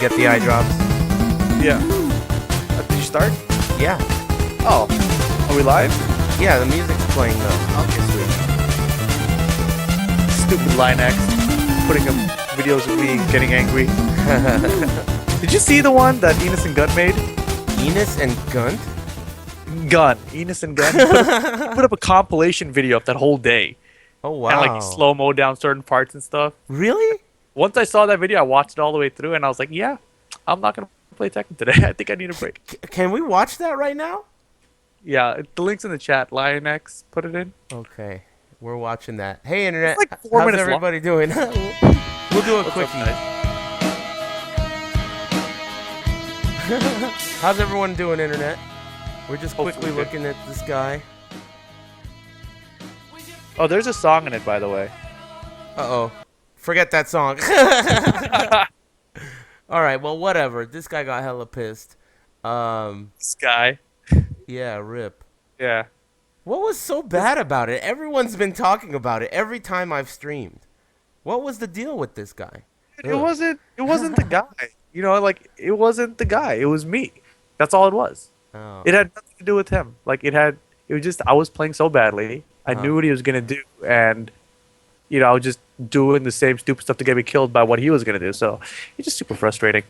get the eye drops. Yeah. Did you start? Yeah. Oh. Are we live? Yeah, the music's playing though. Okay, sweet. Stupid Linux. Putting up videos of me getting angry. Did you see the one that Enos and Gun made? Enos and Gunt? Enos and Gun. Put up a compilation video of that whole day. Oh, wow. And like slow-mo down certain parts and stuff. Really? Once I saw that video, I watched it all the way through and I was like, yeah, I'm not going to play Tekken today. I think I need a break. Can we watch that right now? Yeah, the link's in the chat. LionX, put it in. Okay. We're watching that. Hey, Internet. It's like 4 How's minutes everybody doing? We'll do a quickie. How's everyone doing, Internet? We're just quickly looking at this guy. Oh, there's a song in it, by the way. Uh-oh. Forget that song. Alright, well, whatever. This guy got hella pissed. This guy. Yeah, rip. Yeah. What was so bad about it? Everyone's been talking about it every time I've streamed. What was the deal with this guay? It wasn't the guy. You know, like, it wasn't the guy. It was me. That's all it was. Oh. It had nothing to do with him. Like, it was just, I was playing so badly. I knew what he was going to do. And, you know, I was just doing the same stupid stuff to get me killed by what he was going to do. So, it's just super frustrating.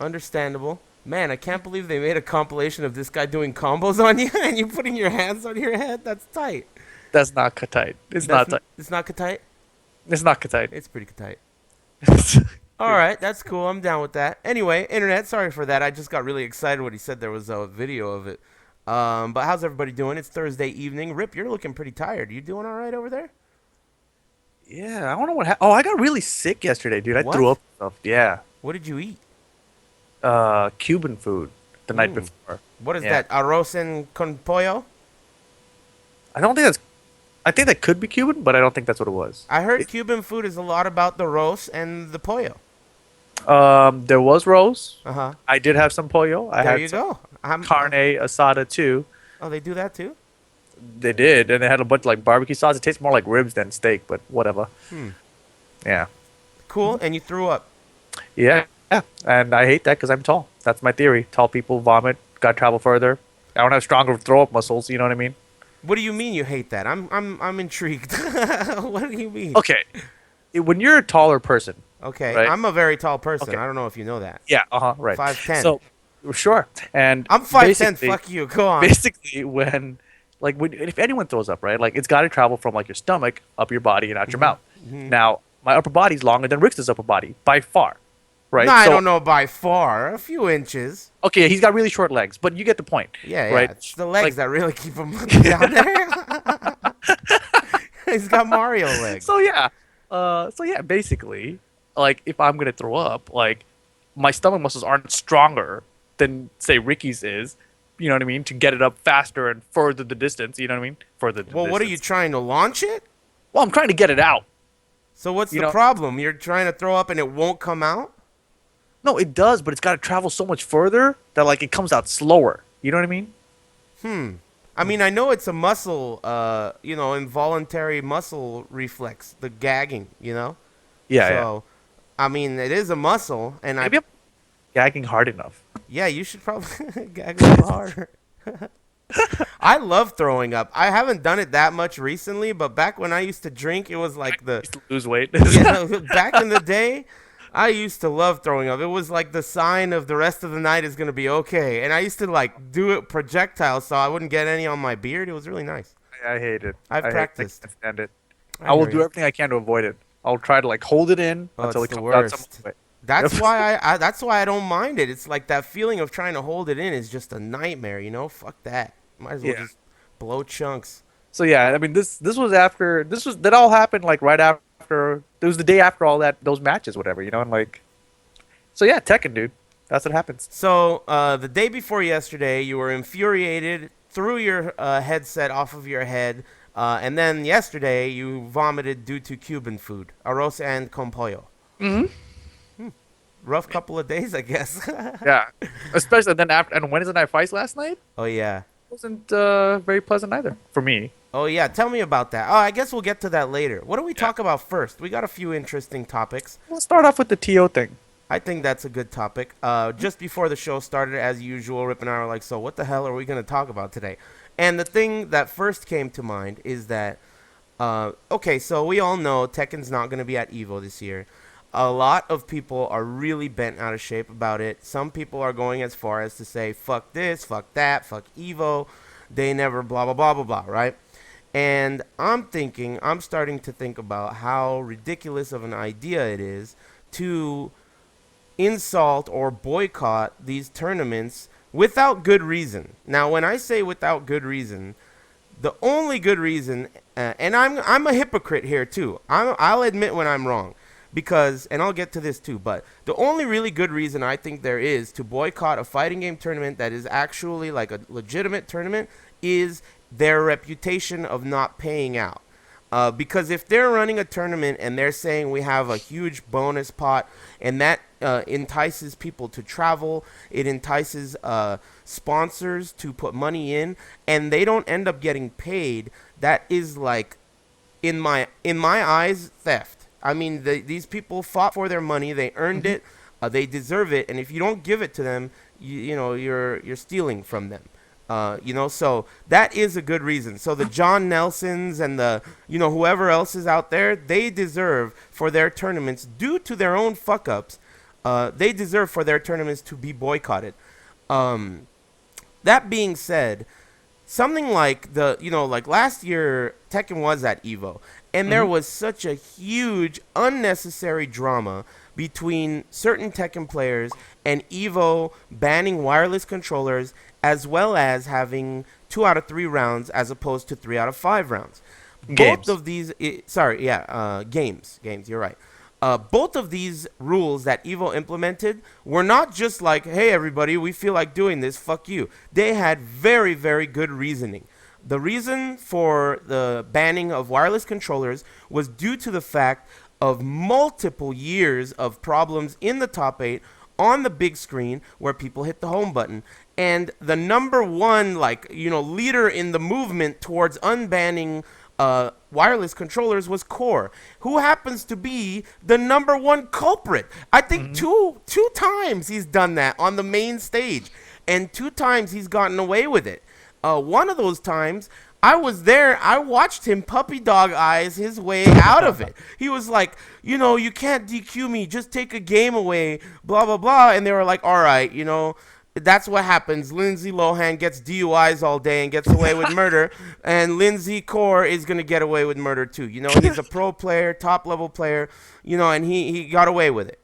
Understandable. Man, I can't believe they made a compilation of this guy doing combos on you and you putting your hands on your head. That's tight. That's not tight. It's not tight. It's not tight? It's not tight. It's pretty tight. All right, that's cool. I'm down with that. Anyway, Internet, sorry for that. I just got really excited when he said there was a video of it. But how's everybody doing? It's Thursday evening. Rip, you're looking pretty tired. You doing all right over there? Yeah, I don't know what happened. Oh, I got really sick yesterday, dude. I threw up stuff. Yeah. What did you eat? Cuban food the night before. What is that? Arroz en con pollo? I think that could be Cuban, but I don't think that's what it was. I heard Cuban food is a lot about the roast and the pollo. There was roast. Uh-huh. I did have some pollo. There you go. Carne asada too. Oh, they do that too? They did, and they had a bunch of like barbecue sauce. It tastes more like ribs than steak, but whatever. Yeah. Cool. And you threw up. Yeah, and I hate that because I'm tall. That's my theory. Tall people vomit. Got to travel further. I don't have stronger throw-up muscles. You know what I mean? What do you mean you hate that? I'm intrigued. What do you mean? Okay, when you're a taller person. Okay, right? I'm a very tall person. Okay. I don't know if you know that. Yeah. Right. 5'10". So, sure. And I'm 5'10". Fuck you. Go on. Basically, if anyone throws up, right? Like it's got to travel from like your stomach up your body and out your mouth. Now, my upper body's longer than Rick's upper body by far. Right? No, I don't know by far. A few inches. Okay, he's got really short legs, but you get the point. Yeah, right? It's the legs that really keep him down there. He's got Mario legs. So yeah, basically, like if I'm gonna throw up, like my stomach muscles aren't stronger than say Ricky's is. You know what I mean? To get it up faster and further the distance. You know what I mean? Well, what are you trying to launch it? Well, I'm trying to get it out. So what's the problem? You're trying to throw up and it won't come out? No, it does, but it's got to travel so much further that like it comes out slower. You know what I mean? I mean, I know it's a muscle, involuntary muscle reflex, the gagging, you know? Yeah, So, I mean, it is a muscle, and Maybe I'm gagging hard enough. Yeah, you should probably gag a little harder. I love throwing up. I haven't done it that much recently, but back when I used to drink, it was like I used to lose weight. Back in the day, I used to love throwing up. It was like the sign of the rest of the night is going to be okay. And I used to like do it projectile so I wouldn't get any on my beard. It was really nice. I hate it. I've practiced. I can't stand it. I will do everything I can to avoid it. I'll try to like hold it in until it comes out some way. That's why that's why I don't mind it. It's like that feeling of trying to hold it in is just a nightmare, you know? Fuck that. Might as well just blow chunks. So yeah, I mean that all happened like right after it was the day after all those matches, whatever, you know, and like so yeah, Tekken, dude. That's what happens. So the day before yesterday you were infuriated, threw your headset off of your head, and then yesterday you vomited due to Cuban food. Arroz and con pollo. Rough couple of days, I guess. Yeah. Especially then and Wednesday night fights last night? Oh yeah. Wasn't very pleasant either for me. Oh yeah, tell me about that. Oh, I guess we'll get to that later. What do we talk about first? We got a few interesting topics. We'll start off with the TO thing. I think that's a good topic. Just before the show started, as usual, Rip and I were like, "So, what the hell are we going to talk about today?" And the thing that first came to mind is that, okay, so we all know Tekken's not going to be at Evo this year. A lot of people are really bent out of shape about it. Some people are going as far as to say, "Fuck this, fuck that, fuck Evo." They never blah blah blah blah blah, right? And I'm starting to think about how ridiculous of an idea it is to insult or boycott these tournaments without good reason. Now, when I say without good reason, the only good reason, and I'm a hypocrite here too. I'll admit when I'm wrong, because, and I'll get to this too. But the only really good reason I think there is to boycott a fighting game tournament that is actually like a legitimate tournament is their reputation of not paying out. Because if they're running a tournament and they're saying we have a huge bonus pot and that entices people to travel, it entices sponsors to put money in, and they don't end up getting paid, that is like, in my eyes, theft. I mean, these people fought for their money, they earned it, they deserve it, and if you don't give it to them, you're stealing from them. So that is a good reason. So the John Nelsons and the, whoever else is out there, they deserve for their tournaments, due to their own fuck ups, they deserve for their tournaments to be boycotted. Um, that being said, something like like last year, Tekken was at Evo, and there Hmm. was such a huge unnecessary drama between certain Tekken players and Evo banning wireless controllers, as well as having 2 out of 3 rounds as opposed to 3 out of 5 rounds. Both Games. of these, sorry, yeah, games. You're right. Both of these rules that Evo implemented were not just like, "Hey, everybody, we feel like doing this. Fuck you." They had very, very good reasoning. The reason for the banning of wireless controllers was due to the fact of multiple years of problems in the top eight on the big screen where people hit the home button. And the number one, like, leader in the movement towards unbanning wireless controllers was Core, who happens to be the number one culprit. I think Hmm. two times he's done that on the main stage, and 2 times he's gotten away with it. One of those times, I was there. I watched him puppy dog eyes his way out of it. He was like, "You can't DQ me. Just take a game away, blah, blah, blah." And they were like, "All right, that's what happens. Lindsay Lohan gets DUIs all day and gets away with murder, and Lindsay Core is going to get away with murder too. He's a pro player, top level player, and he got away with it.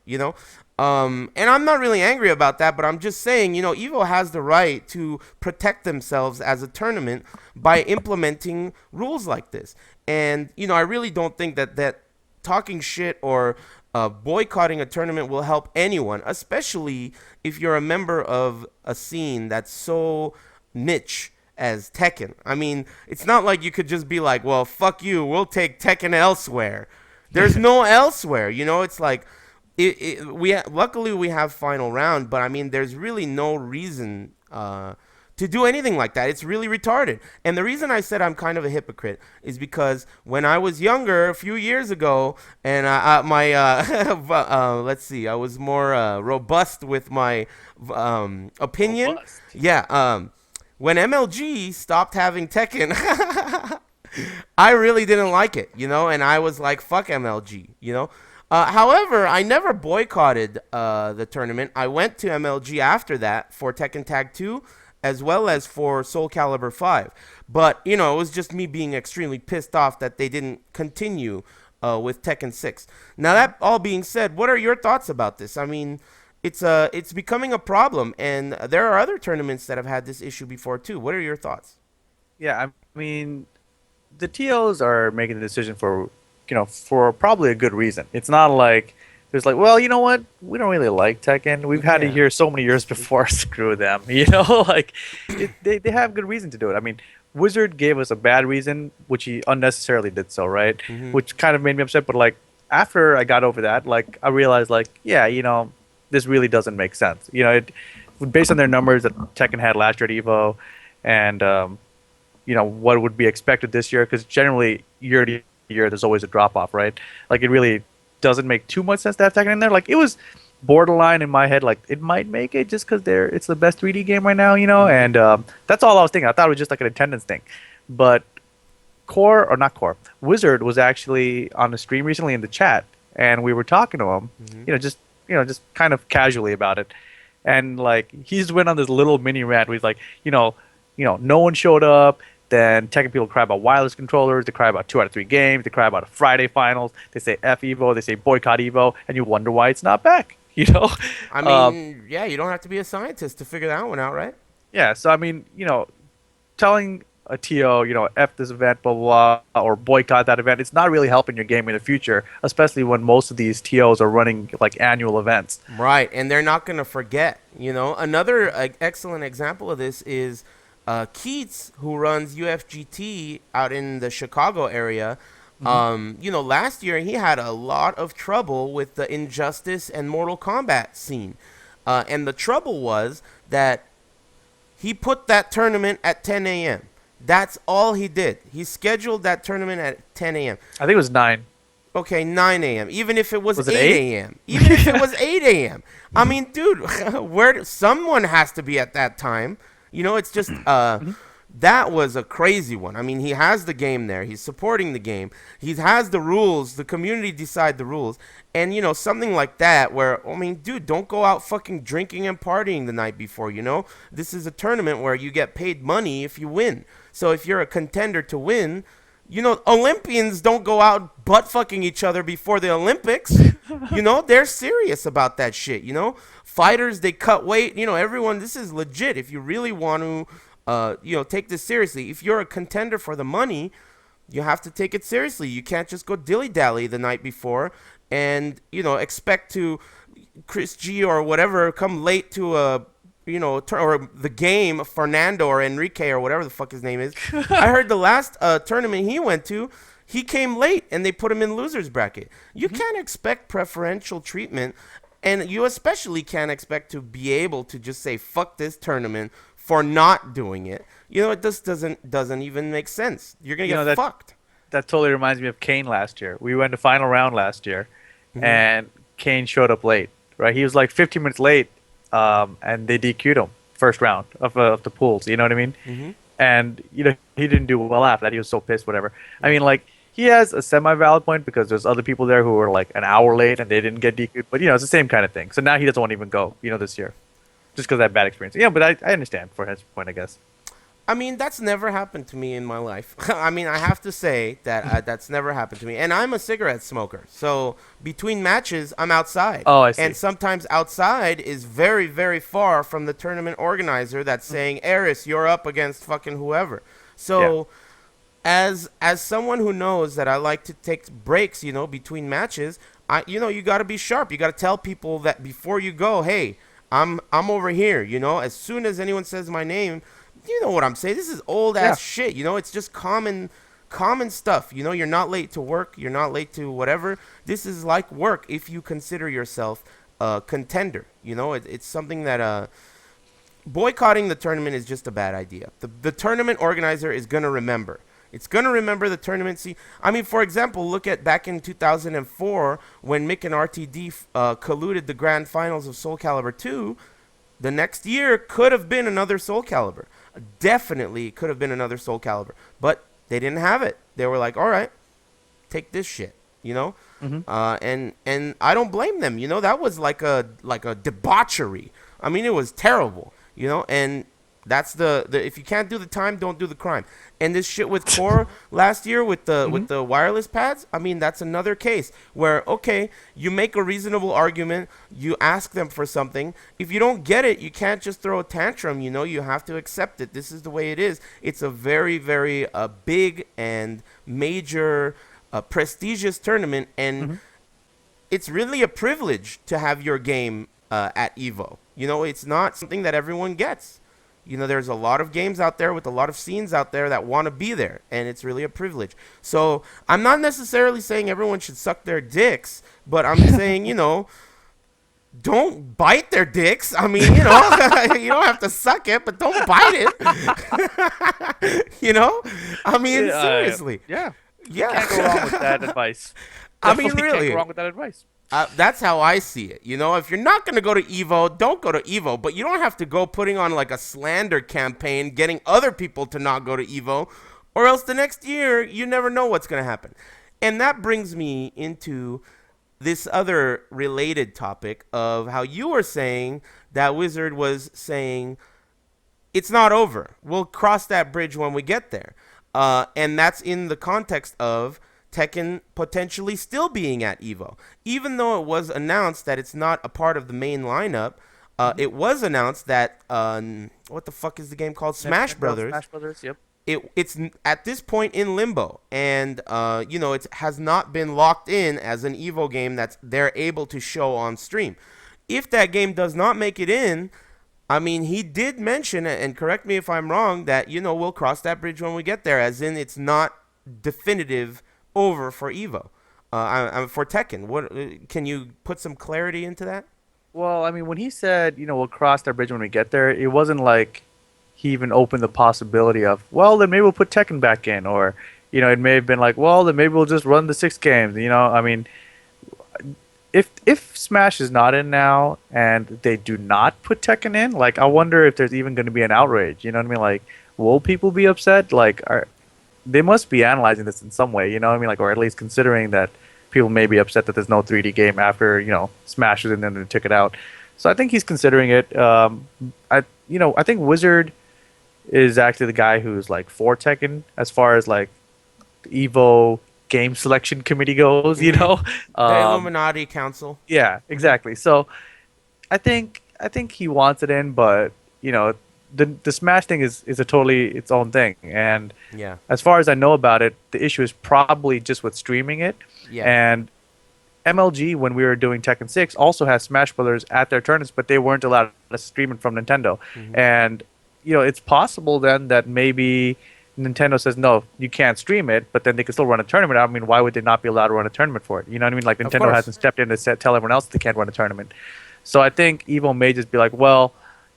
And I'm not really angry about that, but I'm just saying, Evo has the right to protect themselves as a tournament by implementing rules like this. And, I really don't think that talking shit or boycotting a tournament will help anyone, especially if you're a member of a scene that's so niche as Tekken. I mean, it's not like you could just be like, "Well, fuck you, we'll take Tekken elsewhere." There's no elsewhere. It's like, luckily we have final round, but I mean, there's really no reason to do anything like that. It's really retarded. And the reason I said I'm kind of a hypocrite is because when I was younger, a few years ago, and my let's see, I was more robust with my opinion. Robust. Yeah. When MLG stopped having Tekken, I really didn't like it, and I was like, "Fuck MLG." However, I never boycotted the tournament. I went to MLG after that for Tekken Tag 2, as well as for Soul Calibur 5. But, it was just me being extremely pissed off that they didn't continue with Tekken 6. Now, that all being said, what are your thoughts about this? I mean, it's becoming a problem, and there are other tournaments that have had this issue before, too. What are your thoughts? Yeah, I mean, the TOs are making the decision for probably a good reason. It's not like there's like, well, you know what? We don't really like Tekken. We've had it Yeah. here so many years before. Screw them. Like they have good reason to do it. I mean, Wizard gave us a bad reason, which he unnecessarily did so, right? Hmm. Which kind of made me upset. But like after I got over that, like I realized, like, yeah, this really doesn't make sense. Based on their numbers that Tekken had last year at Evo, and what would be expected this year, because generally year to year there's always a drop off, right? Like it really doesn't make too much sense to have Tekken in there. Like it was borderline in my head, like it might make it just because it's the best 3D game right now, Hmm. and that's all I was thinking. I thought it was just like an attendance thing, but Core or not Core, Wizard was actually on the stream recently in the chat, and we were talking to him, Hmm. just kind of casually about it, and like he just went on this little mini rant where he's like, no one showed up. Then technical people cry about wireless controllers. They cry about 2 out of 3 games. They cry about a Friday finals. They say F Evo. They say boycott Evo, and you wonder why it's not back. I Uh, mean, yeah, you don't have to be a scientist to figure that one out, right? yeah. So I mean, telling a TO, F this event, blah, blah, blah, or boycott that event, it's not really helping your game in the future, especially when most of these TOs are running like annual events. Right, and they're not going to forget. Another excellent example of this is Keats, who runs UFGT out in the Chicago area. Hmm. Last year he had a lot of trouble with the Injustice and Mortal Kombat scene, and the trouble was that he put that tournament at 10 a.m. That's all he did. He scheduled that tournament at 10 a.m. I think it was 9. Okay, 9 a.m. Even if it was Was it 8? 8 a.m. Even if it was 8 a.m. I mean, dude, someone has to be at that time. It's just that was a crazy one. I mean, he has the game there. He's supporting the game. He has the rules. The community decide the rules. And something like that where I mean, dude, don't go out fucking drinking and partying the night before. This is a tournament where you get paid money if you win. So if you're a contender to win, Olympians don't go out butt fucking each other before the Olympics. They're serious about that shit. Fighters, they cut weight. Everyone, this is legit. If you really want to, take this seriously, if you're a contender for the money, you have to take it seriously. You can't just go dilly dally the night before and, expect to Chris G or whatever come late to a or the game, Fernando or Enrique or whatever the fuck his name is. I heard the last tournament he went to, he came late and they put him in losers bracket. You can't expect preferential treatment, and you especially can't expect to be able to just say fuck this tournament for not doing it. It just doesn't even make sense. You're gonna You get know that fucked. that totally reminds me of Kane last year. We went to final round last year, Hmm. and Kane showed up late. Right, he was like 15 minutes late, and they DQ'd him first round of the pools. You know what I mean? Hmm. And he didn't do well after that. He was so pissed. Whatever. I mean, like he has a semi-valid point because there's other people there who were like an hour late and they didn't get DQ'd. But it's the same kind of thing. So now he doesn't want to even go. This year, just because of that bad experience. Yeah, but I understand for his point, I guess. I mean, that's never happened to me in my life. I mean, I have to say that that's never happened to me. And I'm a cigarette smoker. So between matches, I'm outside. Oh, I And see. sometimes outside is very, very far from the tournament organizer that's saying, Eris, you're up against fucking whoever. Yeah. So as someone who knows that I like to take breaks, between matches, you got to be sharp. You got to tell people that before you go, hey, I'm over here. As soon as anyone says my name, you know what I'm saying. This is old Yeah. ass shit. It's just common stuff. You're not late to work. You're not late to whatever. This is like work if you consider yourself a contender. It's something that boycotting the tournament is just a bad idea. The tournament organizer is gonna remember. It's gonna remember the tournament. See, I mean, for example, look at back in 2004 when Mick and RTD colluded the grand finals of Soul Calibur 2. The next year could have been another Soul Calibur. Definitely could have been another Soul Calibur, but they didn't have it. They were like, all right, take this shit. Hmm. And I don't blame them. That was like a debauchery. I mean, it was terrible. And that's the if you can't do the time, don't do the crime. And this shit with Core last year with the Hmm. with the wireless pads, I mean, that's another case where okay, you make a reasonable argument, you ask them for something. If you don't get it, you can't just throw a tantrum. You have to accept it. This is the way it is. It's a very very big and major prestigious tournament, and Hmm. it's really a privilege to have your game at Evo. It's not something that everyone gets. There's a lot of games out there with a lot of scenes out there that want to be there, and it's really a privilege. So I'm not necessarily saying everyone should suck their dicks, but I'm saying, don't bite their dicks. I mean, you don't have to suck it, but don't bite it. I mean, Yeah, seriously. yeah. You can't go wrong with Yeah. that advice. I mean, Definitely can't go really. wrong with that advice. That's how I see it. You know, if you're not going to go to Evo, don't go to Evo. But you don't have to go putting on like a slander campaign, getting other people to not go to Evo, or else the next year you never know what's going to happen. And that brings me into this other related topic of how you were saying that Wizard was saying it's not over. We'll cross that bridge when we get there. And that's in the context of Tekken potentially still being at Evo. Even though it was announced that it's not a part of the main lineup, it was announced that, what the fuck is the game called? Smash Nintendo Brothers. Smash Brothers. Yep. It's at this point in limbo, and it has not been locked in as an Evo game that's they're able to show on stream. If that game does not make it in, I mean, he did mention, and correct me if I'm wrong, that we'll cross that bridge when we get there, as in it's not definitive over for Evo, for Tekken. What can you put some clarity into that? Well, I mean, when he said, we'll cross that bridge when we get there, it wasn't like he even opened the possibility of, well, then maybe we'll put Tekken back in, or, it may have been like, well, then maybe we'll just run the 6 games. I mean, if Smash is not in now and they do not put Tekken in, like, I wonder if there's even going to be an outrage. You know what I mean? Like, will people be upset? Like, they must be analyzing this in some way. You know what I mean? Like, or at least considering that people may be upset that there's no 3D game after Smash is in and they took it out. So I think he's considering it. I think Wizard is actually the guy who's like for Tekken as far as like the Evo game selection committee goes. The Illuminati Council. Yeah, exactly. So I think he wants it in, but the Smash thing is a totally its own thing. And Yeah, as far as I know about it, the issue is probably just with streaming it. yeah. And MLG, when we were doing Tekken 6, also has Smash Brothers at their tournaments, but they weren't allowed to stream it from Nintendo. And it's possible then that maybe Nintendo says no, you can't stream it, but then they can still run a tournament. I mean, why would they not be allowed to run a tournament for it? You know what I mean? Like Of Nintendo course. hasn't stepped in to tell everyone else they can't run a tournament. So I think Evo may just be like, well,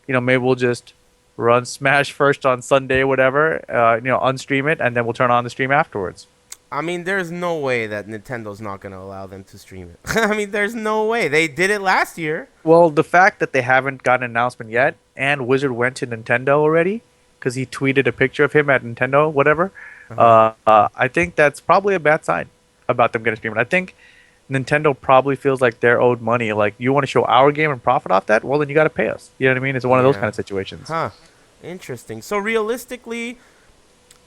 maybe we'll just run Smash first on Sunday, whatever, unstream it, and then we'll turn on the stream afterwards. I mean, there's no way that Nintendo's not going to allow them to stream it. I mean, there's no way. They did it last year. Well, the fact that they haven't got an announcement yet, and Wizard went to Nintendo already because he tweeted a picture of him at Nintendo, whatever. I think that's probably a bad sign about them getting streamed. I think Nintendo probably feels like they're owed money. Like, you want to show our game and profit off that? Well, then you got to pay us. You know what I mean? It's one of those Yeah. kind of situations. Huh. Interesting. So realistically,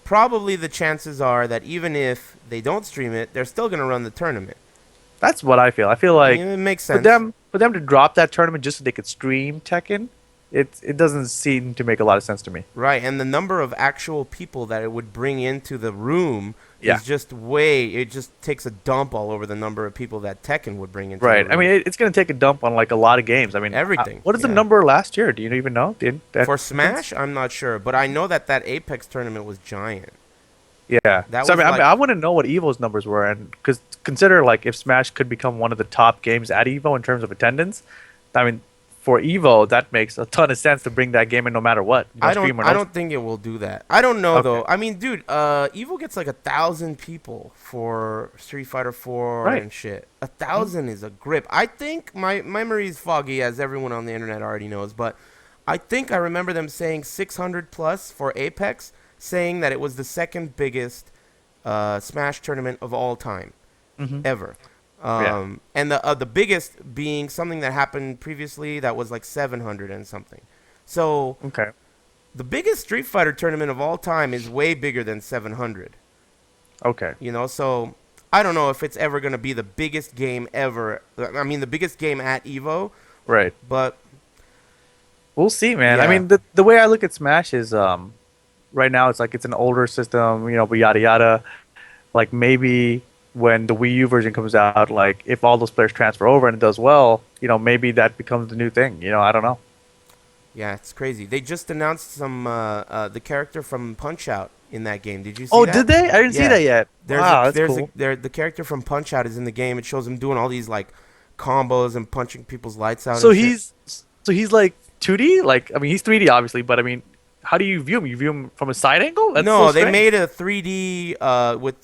probably the chances are that even if they don't stream it, they're still going to run the tournament. That's what I feel. I feel like It makes for sense. them to drop that tournament just so they could stream Tekken, it doesn't seem to make a lot of sense to me. Right, and the number of actual people that it would bring into the room Yeah. is just it just takes a dump all over the number of people that Tekken would bring into Right. the I room. mean, it's going to take a dump on like a lot of games. I mean, Everything, what is the yeah. number last year? Do you even know? For Smash, I'm not sure, but I know that Apex tournament was giant. Yeah. That So was like- I want to know what Evo's numbers were, and because consider like if Smash could become one of the top games at Evo in terms of attendance, I mean, for Evo that makes a ton of sense to bring that game in no matter what. Stream or no I don't think it will do that. I don't know Okay. though. I mean, dude, Evo gets like 1,000 people for Street Fighter 4 Right. and shit. 1,000 is a grip. I think my memory is foggy, as everyone on the internet already knows, but I think I remember them saying 600 plus for Apex, saying that it was the second biggest Smash tournament of all time, ever. And the biggest being something that happened previously that was like 700 and something. So Okay. the biggest Street Fighter tournament of all time is way bigger than 700. Okay. So I don't know if it's ever going to be the biggest game ever. I mean, the biggest game at Evo, Right. but We'll see, man. I Yeah. mean, the way I look at Smash is right now it's like it's an older system, but yada yada. Like maybe when the Wii U version comes out, like if all those players transfer over and it does well, maybe that becomes the new thing. I don't know. yeah, it's crazy. They just announced some the character from Punch Out in that game. Did you see Oh, that? did they? I didn't see Yeah. that yet. Wow, that's there's cool. the character from Punch Out is in the game. It shows him doing all these like combos and punching people's lights out. So and shit. he's like 2D. Like I mean, he's 3D obviously, but I mean, how do you view him? You view him from a side angle? That's so No, they strange. made a 3D with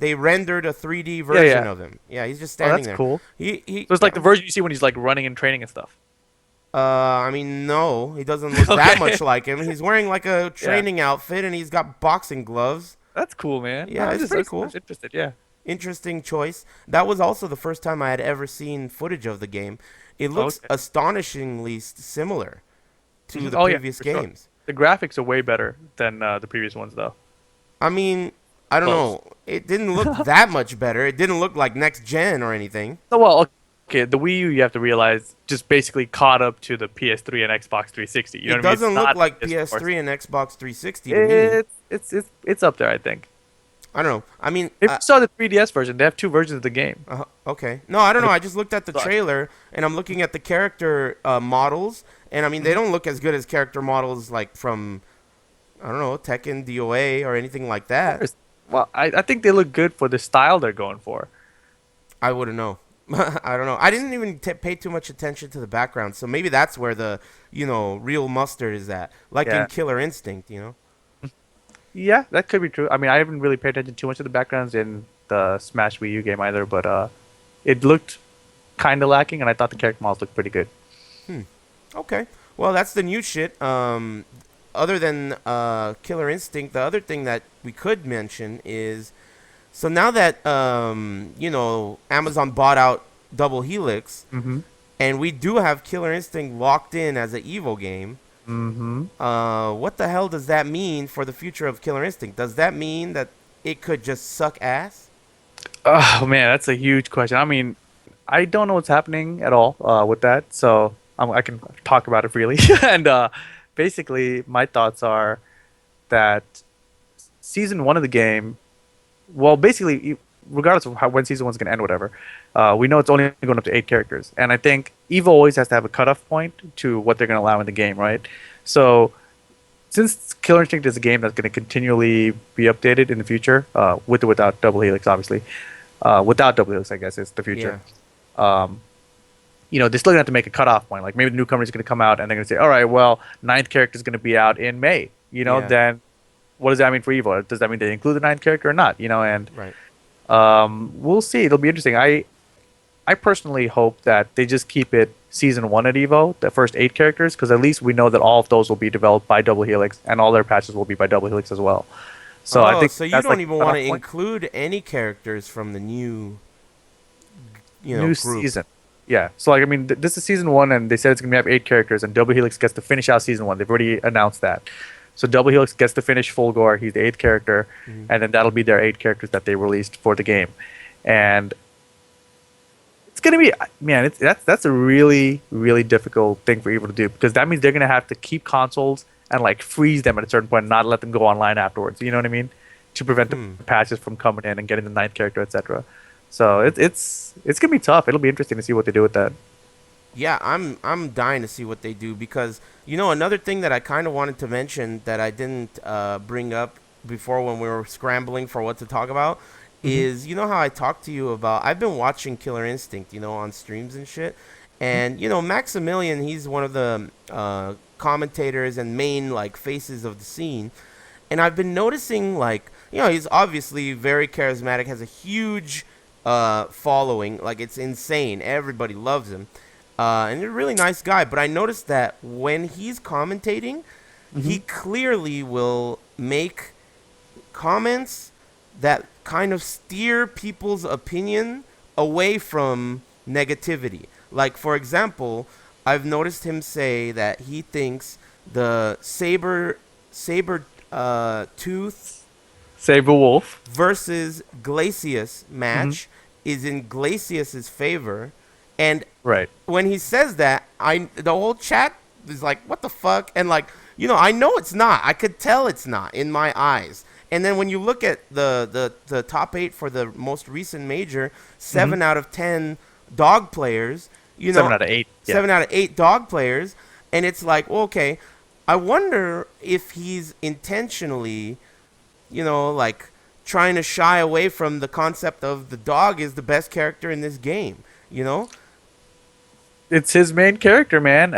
they rendered a 3D Yeah, version yeah. of him. Yeah, he's just Oh, standing that's there. cool. He So it's yeah, like the version you see when he's like running and training and stuff. I mean, no, he doesn't look that Okay. much like him. He's wearing like a Yeah. training outfit and he's got boxing gloves. That's cool, man. No, Yeah, it's I pretty was cool. just interested. Yeah. Interesting choice. That was also the first time I had ever seen footage of the game. It Oh, looks okay. astonishingly similar to the Oh yeah, previous for sure. games. The graphics are way better than the previous ones, though. I mean, I don't Close. know. It didn't look that much better. It didn't look like next gen or anything. So well, okay. The Wii U, you have to realize, just basically caught up to the PS3 and Xbox 360. You know It what I mean? It's doesn't look not like PS4. PS3 and Xbox 360 to me. It's up there, I think. I don't know. I mean, If you saw the 3DS version, they have two versions of the game. okay. No, I don't And know. it I just looked at the sucks. trailer and I'm looking at the character models, and I mean, they Mhm. don't look as good as character models like from I don't know Tekken, DOA, or anything like Of that. course. Well, I think they look good for the style they're going for. I wouldn't know. I don't know. I didn't even pay too much attention to the background, so maybe that's where the real mustard is at, like in Yeah. Killer Instinct. Yeah, that could be true. I mean, I haven't really paid attention too much to the backgrounds in the Smash Wii U game either, but it looked kind of lacking, and I thought the character models looked pretty good. Okay. Well, that's the new shit. Other than Killer Instinct, the other thing that we could mention is so now that Amazon bought out Double Helix, Mm-hmm. and we do have Killer Instinct locked in as an Evo game. Mm-hmm. What the hell does that mean for the future of Killer Instinct? Does that mean that it could just suck ass? Oh man, that's a huge question. I mean, I don't know what's happening at all with that, so I can talk about it freely. And basically, my thoughts are that season one of the game, well, basically, regardless of when season one's going to end, whatever, we know it's only going up to 8 characters, and I think Evo always has to have a cutoff point to what they're going to allow in the game, right? So since Killer Instinct is a game that's going to continually be updated in the future, with or without Double Helix, obviously. Without Double Helix, I guess is the future. Yeah. Um, they're still gonna have to make a cutoff point. Like maybe the newcomer is gonna come out and they're gonna say, all right, well, ninth character is gonna be out in May. Yeah. Then what does that mean for Evo? Does that mean they include the ninth character or not? And Right. we'll see. It'll be interesting. I personally hope that they just keep it season one at Evo, the first 8 characters, because at least we know that all of those will be developed by Double Helix and all their patches will be by Double Helix as well. So I Oh, think so you that's don't like even the want to cutoff point. include any characters from the new, New group. season. Yeah. So like I mean, this is season one, and they said it's gonna have 8 characters, and Double Helix gets to finish out season one. They've already announced that. So Double Helix gets to finish Fulgore. He's the eighth character, Mhm. and then that'll be their 8 characters that they released for the game. And it's gonna be man, that's a really difficult thing for Evo to do because that means they're gonna have to keep consoles and like freeze them at a certain point, and not let them go online afterwards. You know what I mean? To prevent the Hmm. patches from coming in and getting the ninth character, etc. So it's gonna be tough. It'll be interesting to see what they do with that. Yeah, I'm dying to see what they do because another thing that I kind of wanted to mention that I didn't bring up before when we were scrambling for what to talk about Hmm. is how I talked to you about I've been watching Killer Instinct on streams and shit, and Maximilian, he's one of the commentators and main like faces of the scene, and I've been noticing like he's obviously very charismatic, has a huge following, like it's insane, everybody loves him, and he's a really nice guy. But I noticed that when he's commentating, Hmm. he clearly will make comments that kind of steer people's opinion away from negativity. Like, for example, I've noticed him say that he thinks the saber tooth Save a wolf. versus Glacius Hmm. match is in Glacius's favor, and Right. when he says that, the whole chat is like, "What the fuck?" And like, I know it's not. I could tell it's not in my eyes. And then when you look at the top 8 for the most recent major, Hmm. 7 out of 10 dog players. 7 out of 8. Yeah. 7 out of 8 dog players, and it's like, well, okay, I wonder if he's intentionally, like trying to shy away from the concept of the dog is the best character in this game. You know? it's his main character, man.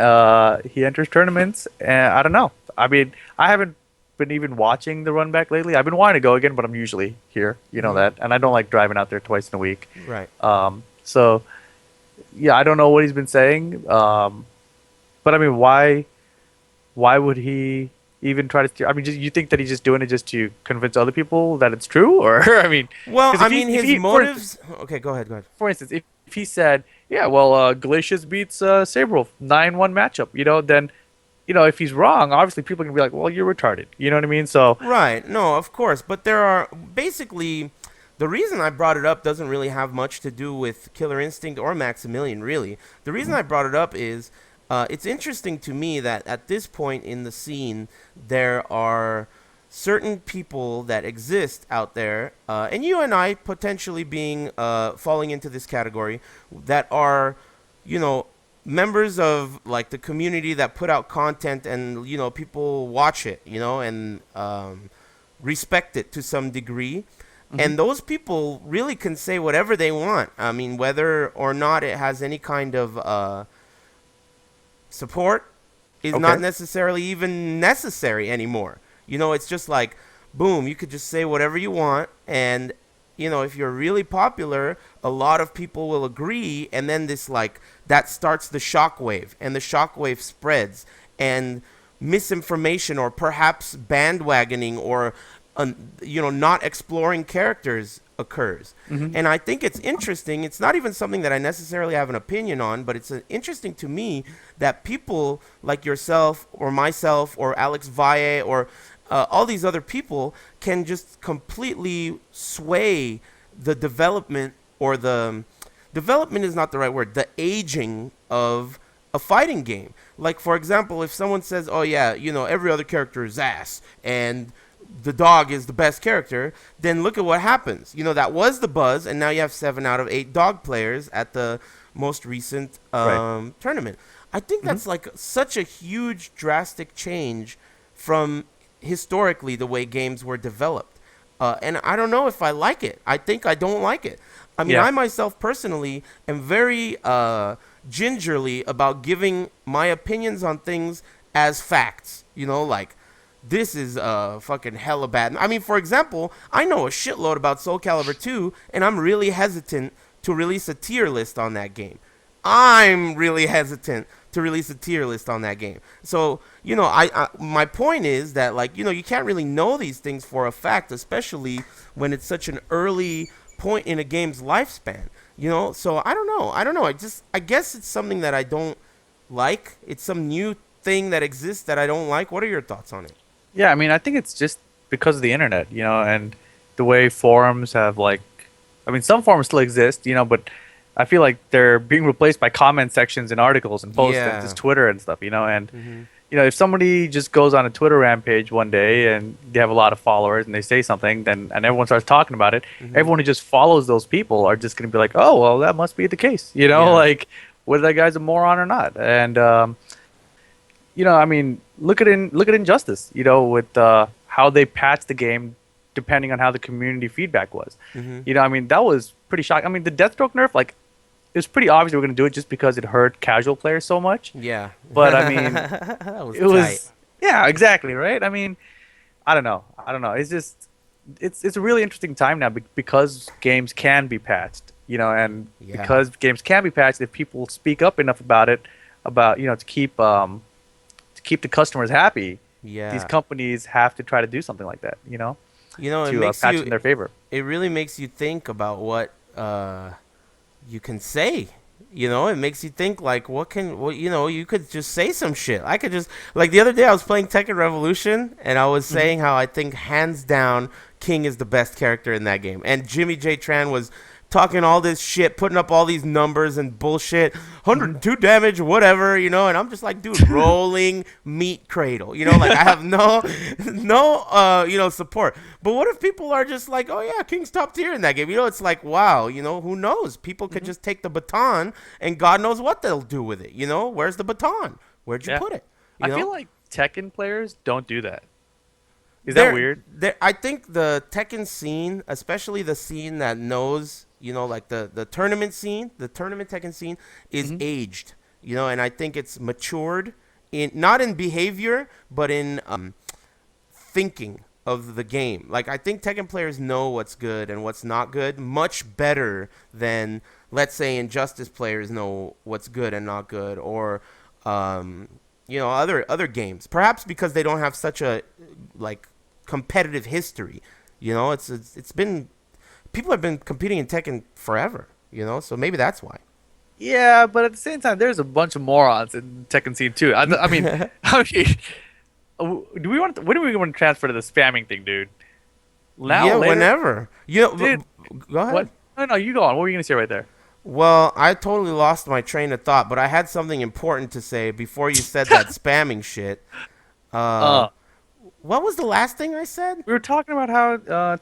He enters tournaments, and I don't know. I mean, I haven't been even watching the run back lately. I've been wanting to go again, but I'm usually here. You know Hmm. that, and I don't like driving out there twice in a week. Right. So yeah, I don't know what he's been saying. But I mean, why would he even try to steer? I mean, just, you think that he's just doing it just to convince other people that it's true, or I mean, Well, because I mean, if his he motives. Okay, go ahead. Go ahead. for instance, if he said, yeah, well, Glacius beats Sabrewulf 9-1 matchup, then if he's wrong, obviously people are gonna be like, well, you're retarded. You know what I mean? So Right. No, of course. But there are basically the reason I brought it up doesn't really have much to do with Killer Instinct or Maximilian, really. The reason I brought it up is it's interesting to me that at this point in the scene, there are certain people that exist out there, and you and I potentially being falling into this category, that are, you know, members of like the community that put out content, and people watch it, and respect it to some degree. hmm. And those people really can say whatever they want. I mean, whether or not it has any kind of support is not Okay. necessarily even necessary anymore. It's just like, boom, you could just say whatever you want, and if you're really popular, a lot of people will agree, and then this like that starts the shockwave, and the shockwave spreads, and misinformation or perhaps bandwagoning or not exploring characters occurs. Hmm. And I think it's interesting. It's not even something that I necessarily have an opinion on, but it's interesting to me that people like yourself or myself or Alex Valle or all these other people can just completely sway the development, or the development is not the right word, the aging of a fighting game. Like, for example, if someone says, oh yeah, every other character is ass, and the dog is the best character, then look at what happens. That was the buzz, and now you have 7 out of 8 dog players at the most recent Right. tournament. I think Hmm. that's like such a huge, drastic change from historically the way games were developed. And I don't know if I like it. I think I don't like it. I mean, Yeah. I myself personally am very gingerly about giving my opinions on things as facts. Like, this is fucking hella bad. I mean, for example, I know a shitload about Soul Calibur 2, and I'm really hesitant to release a tier list on that game. I'm really hesitant to release a tier list on that game. So, my point is that, like, you can't really know these things for a fact, especially when it's such an early point in a game's lifespan. So I don't know. I don't know. I guess it's something that I don't like. It's some new thing that exists that I don't like. What are your thoughts on it? Yeah, I mean, I think it's just because of the internet, and the way forums have like, I mean, some forums still exist, but I feel like they're being replaced by comment sections and articles and posts and Yeah. just Twitter and stuff, and Mhm. if somebody just goes on a Twitter rampage one day and they have a lot of followers and they say something, then and everyone starts talking about it, Mhm. everyone who just follows those people are just going to be like, oh, well, that must be the case, Yeah. like whether that guy's a moron or not, and I mean, look at Injustice, with how they patched the game depending on how the community feedback was. Mhm. I mean, that was pretty shocking. I mean, the Deathstroke nerf, like, it was pretty obvious they were going to do it just because it hurt casual players so much. Yeah. But I mean, That was it tight. was, yeah, exactly, right? I mean, I don't know. I don't know. It's just, it's a really interesting time now because games can be patched, and Yeah. because games can be patched, if people speak up enough about it, about, to keep the customers happy, these Yeah. companies have to try to do something like that, It to makes patch you. in their favor. It really makes you think about what you can say. It makes you think like, what you could just say some shit. I could just like the other day I was playing Tekken Revolution, and I was Hmm. saying how I think hands down King is the best character in that game, and Jimmy J Tran was talking all this shit, putting up all these numbers and bullshit, Hmm. 102 damage, whatever, and I'm just like, dude, rolling meat cradle, like I have no, no, support. But what if people are just like, oh yeah, King's top tier in that game? It's like, wow, who knows? People could Hmm. just take the baton, and God knows what they'll do with it. Where's the baton? Where'd you Yeah, put it? You I know? feel like Tekken players don't do that. Is that there weird? I think the Tekken scene, especially the scene that knows, like the tournament scene, the tournament Tekken scene is Hmm. aged. and I think it's matured in not in behavior, but in thinking of the game. Like I think Tekken players know what's good and what's not good much better than let's say Injustice players know what's good and not good, or um, other games. Perhaps because they don't have such a like competitive history. It's been people have been competing in Tekken forever. So maybe that's why. Yeah, but at the same time, there's a bunch of morons in Tekken Scene too. I mean, I mean, do we want? When do we want to transfer to the spamming thing, dude? Now, Yeah, later, whenever. dude. Go What? ahead. No, no, you go on. What were you gonna say right there? Well, I totally lost my train of thought, but I had something important to say before you said that spamming shit. Uh, Uh, what was the last thing I said? we were talking about how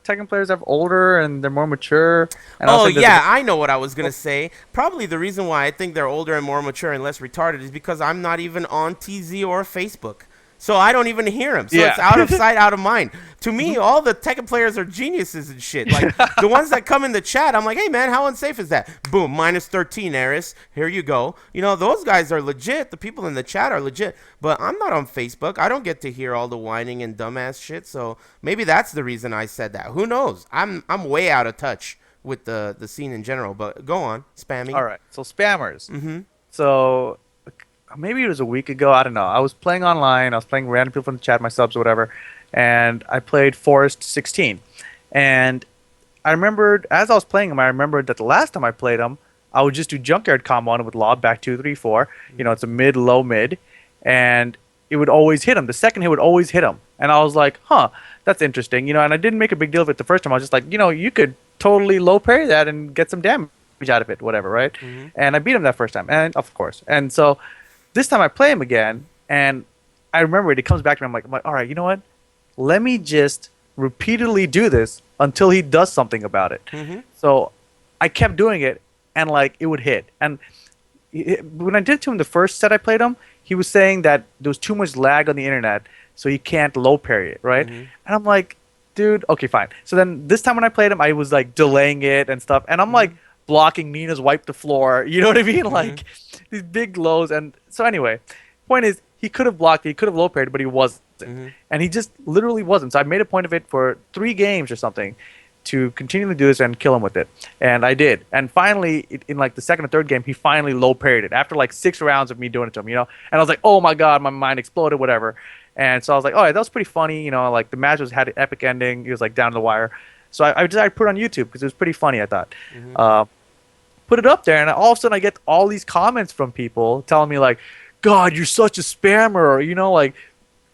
Tekken players have older and they're more mature, and I was Oh saying there's yeah, I know what I was gonna say. Probably the reason why I think they're older and more mature and less retarded is because I'm not even on TZ or Facebook, so I don't even hear them. So it's yeah. out of sight, out of mind. To me, all the Tekken players are geniuses and shit. Like the ones that come in the chat, I'm like, hey man, how unsafe is that? Boom, minus 13, Eris. Here you go. Those guys are legit. The people in the chat are legit. But I'm not on Facebook. I don't get to hear all the whining and dumbass shit. So maybe that's the reason I said that. Who knows? I'm way out of touch with the scene in general. But go on, spamming. All right. So spammers. Mm-hmm. So maybe it was a week ago. I don't know. I was playing online. I was playing random people in the chat, my subs or whatever, and I played Forest 16. And I remembered as I was playing him, I remembered that the last time I played him, I would just do junkyard combo on him with lob back 2 3 4. It's a mid low mid, and it would always hit him. The second hit would always hit him, and I was like, huh, that's interesting. And I didn't make a big deal of it the first time. I was just like, you could totally low parry that and get some damage out of it, whatever, right? Mm-hmm. And I beat him that first time, and of course, and so this time I play him again, and I remember it. It comes back to me. I'm like, all right, you know what? Let me just repeatedly do this until he does something about it. Mm-hmm. So I kept doing it, and like it would hit. And when I did it to him the first set I played him, he was saying that there was too much lag on the internet, so he can't low parry it, right? Mm-hmm. And I'm like, dude, okay, fine. So then this time when I played him, I was like delaying it and stuff, and I'm like blocking Nina's wipe the floor. You know what I mean? Like these big lows. And so anyway, point is he could have blocked it, he could have low parried, but he wasn't, and he just literally wasn't. So I made a point of it for 3 games or something to continually do this and kill him with it, and I did. And finally, in like the second or third game, he finally low parried it after like 6 rounds of me doing it to him. And I was like, oh my god, my mind exploded, whatever. And so I was like, all right, that was pretty funny. Like the match had an epic ending. It was like down to the wire. So I decided to put it on YouTube because it was pretty funny, I thought. Put it up there, and all of a sudden I get all these comments from people telling me like, God, you're such a spammer.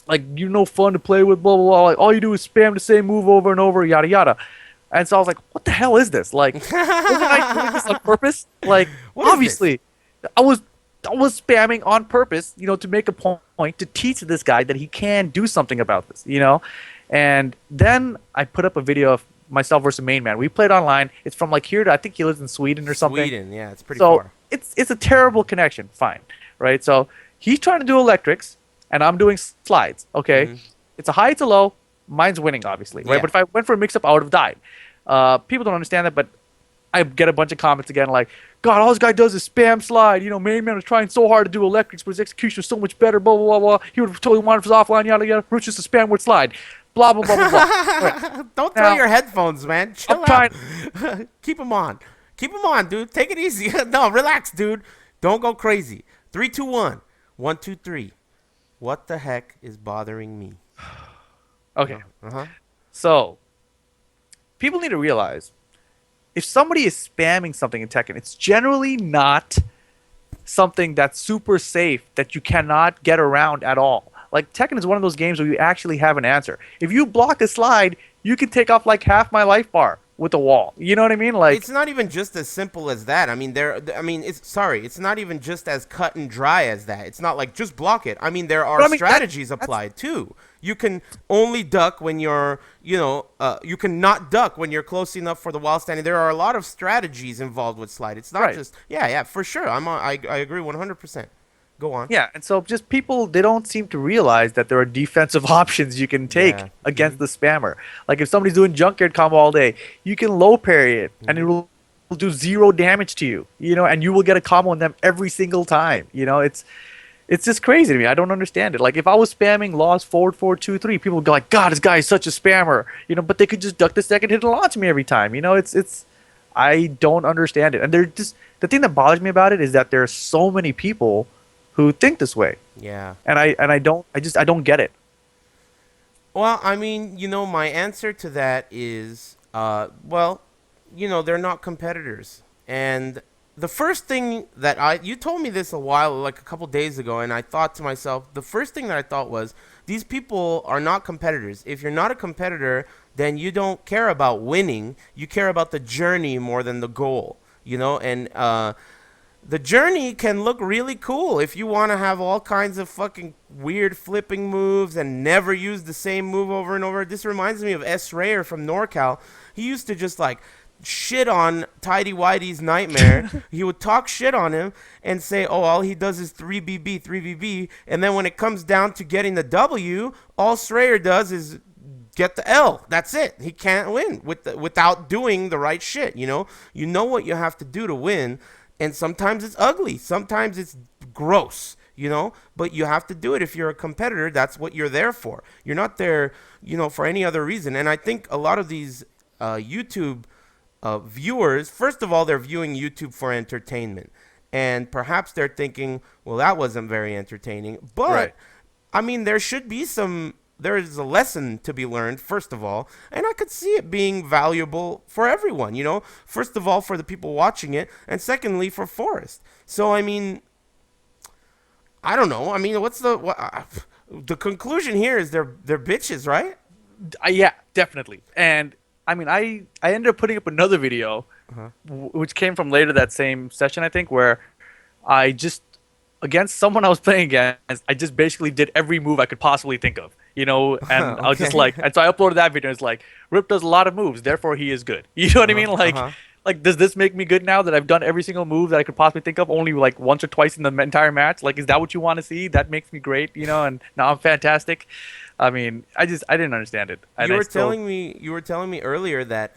Like you're no fun to play with, blah blah blah. Like all you do is spam the same move over and over, yada yada. And so I was like, what the hell is this? Like, wasn't I doing this on purpose? Like, What is obviously, I was spamming on purpose, to make a point to teach this guy that he can do something about this. And then I put up a video of myself versus main man. We played online. It's from like here to I think he lives in Sweden or something. Sweden, yeah, it's pretty So far. it's a terrible connection. Fine, right? So he's trying to do electrics, and I'm doing slides. Okay, it's a high, it's a low. Mine's winning, obviously, right? Yeah. But if I went for a mix-up, I would have died. People don't understand that, but I get a bunch of comments again like, God, all this guy does is spam slide. Main man was trying so hard to do electrics, but his execution was so much better, blah, blah, blah, blah. He would have totally wanted his offline, yada, yada. Rich just a spam word slide. Blah, blah, blah, blah, blah. Right. Don't throw Now, your headphones, man. Chill I'm out. trying. Keep them on. Keep them on, dude. Take it easy. No, relax, dude. Don't go crazy. 3, 2, 1. 1, 2, 3. What the heck is bothering me? Okay. Uh-huh. So, people need to realize if somebody is spamming something in Tekken, it's generally not something that's super safe that you cannot get around at all. Like Tekken is one of those games where you actually have an answer. If you block a slide, you can take off like half my life bar with a wall. You know what I mean? Like It's not even just as simple as that. I mean, it's not even just as cut and dry as that. It's not like just block it. I mean, there are But I mean, strategies that's applied too. You can only duck when you're, you can not duck when you're close enough for the wall standing. There are a lot of strategies involved with slide. It's not Right. just, yeah, for sure. I agree 100%. Go on. Yeah, and so just people, they don't seem to realize that there are defensive options you can take Yeah. against the spammer. Like if somebody's doing junkyard combo all day, you can low parry it, and it will do zero damage to you, and you will get a combo on them every single time. It's just crazy to me. I don't understand it. Like if I was spamming lost forward 4-2-3, people would go like, God, this guy is such a spammer, but they could just duck the second hit and launch me every time. It's I don't understand it. And they're just the thing that bothers me about it is that there are so many people who think this way. Yeah. And I don't get it. Well, I mean, my answer to that is, well, they're not competitors. And the first thing that you told me this a while, like a couple days ago, and I thought to myself, the first thing that I thought was, these people are not competitors. If you're not a competitor, then you don't care about winning. You care about the journey more than the goal, and, the journey can look really cool if you want to have all kinds of fucking weird flipping moves and never use the same move over and over. This reminds me of S. Rayer from NorCal. He used to just like shit on Tidy Whitey's Nightmare. He would talk shit on him and say, oh, all he does is 3BB, 3BB. And then when it comes down to getting the W, all Strayer does is get the L. That's it. He can't win without doing the right shit. You know what you have to do to win, and sometimes it's ugly. Sometimes it's gross. But you have to do it if you're a competitor. That's what you're there for. You're not there, for any other reason. And I think a lot of these YouTube viewers, first of all, they're viewing YouTube for entertainment, and perhaps they're thinking, well, that wasn't very entertaining. But Right. I mean, there is a lesson to be learned, first of all, and I could see it being valuable for everyone, first of all, for the people watching it, and secondly, for Forrest. So, I mean, I don't know. I mean, the conclusion here is they're bitches, right? Yeah, definitely. And I mean, I ended up putting up another video, Uh-huh. which came from later that same session, I think, where I just against someone I was playing against, I just basically did every move I could possibly think of, and I was just Okay. like, and so I uploaded that video. It's like Rip does a lot of moves, therefore he is good. You know what I Uh-huh. mean? Like, Uh-huh. like does this make me good now that I've done every single move that I could possibly think of, only like once or twice in the entire match? Like, is that what you want to see? That makes me great, and now I'm fantastic. I mean, I didn't understand it, and You I were still. telling me earlier that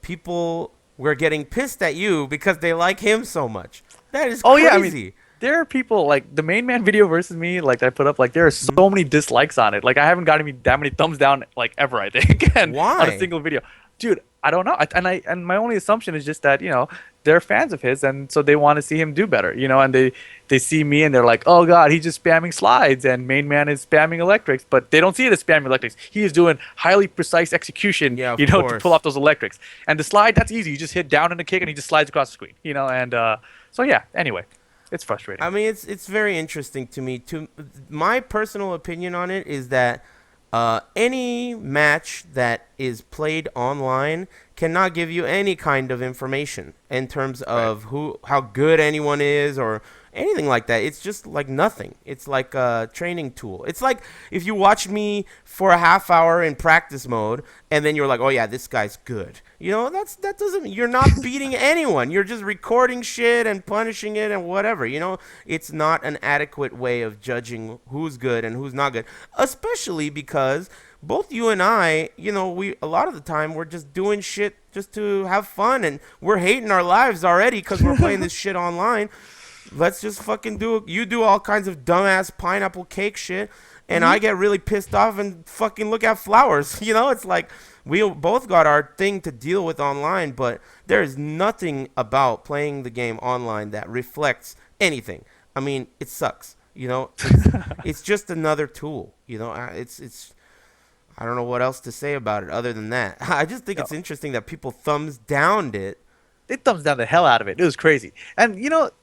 people were getting pissed at you because they like him so much. That is Oh yeah, I mean, crazy. there are people like the main man video versus me, like that I put up, like there are so Mhm. many dislikes on it. Like I haven't gotten me that many thumbs down like ever, I think, and on a Why? single video. Dude, I don't know. And my only assumption is just that, they're fans of his and so they want to see him do better, and they see me and they're like, "Oh god, he's just spamming slides and main man is spamming electrics," but they don't see it as spamming electrics. He is doing highly precise execution, Yeah, of to pull course. off those electrics. And the slide, that's easy. You just hit down in a kick and he just slides across the screen, and so yeah, anyway. It's frustrating. I mean, it's very interesting to me. To my personal opinion on it is that any match that is played online cannot give you any kind of information in terms Right. of how good anyone is or anything like that. It's just like nothing. It's like a training tool. It's like if you watch me for a half hour in practice mode and then you're like, "Oh yeah, this guy's good." That doesn't you're not beating anyone. You're just recording shit and punishing it and whatever. It's not an adequate way of judging who's good and who's not good, especially because both you and I, we a lot of the time we're just doing shit just to have fun and we're hating our lives already because we're playing this shit online. Let's just fucking do it. You do all kinds of dumbass pineapple cake shit, and Hmm. I get really pissed off and fucking look at flowers. It's like we both got our thing to deal with online, but there is nothing about playing the game online that reflects anything. I mean, it sucks. It's just another tool. It's I don't know what else to say about it other than that. I just think No, it's interesting that people thumbs downed it. they thumbs down the hell out of it. It was crazy. And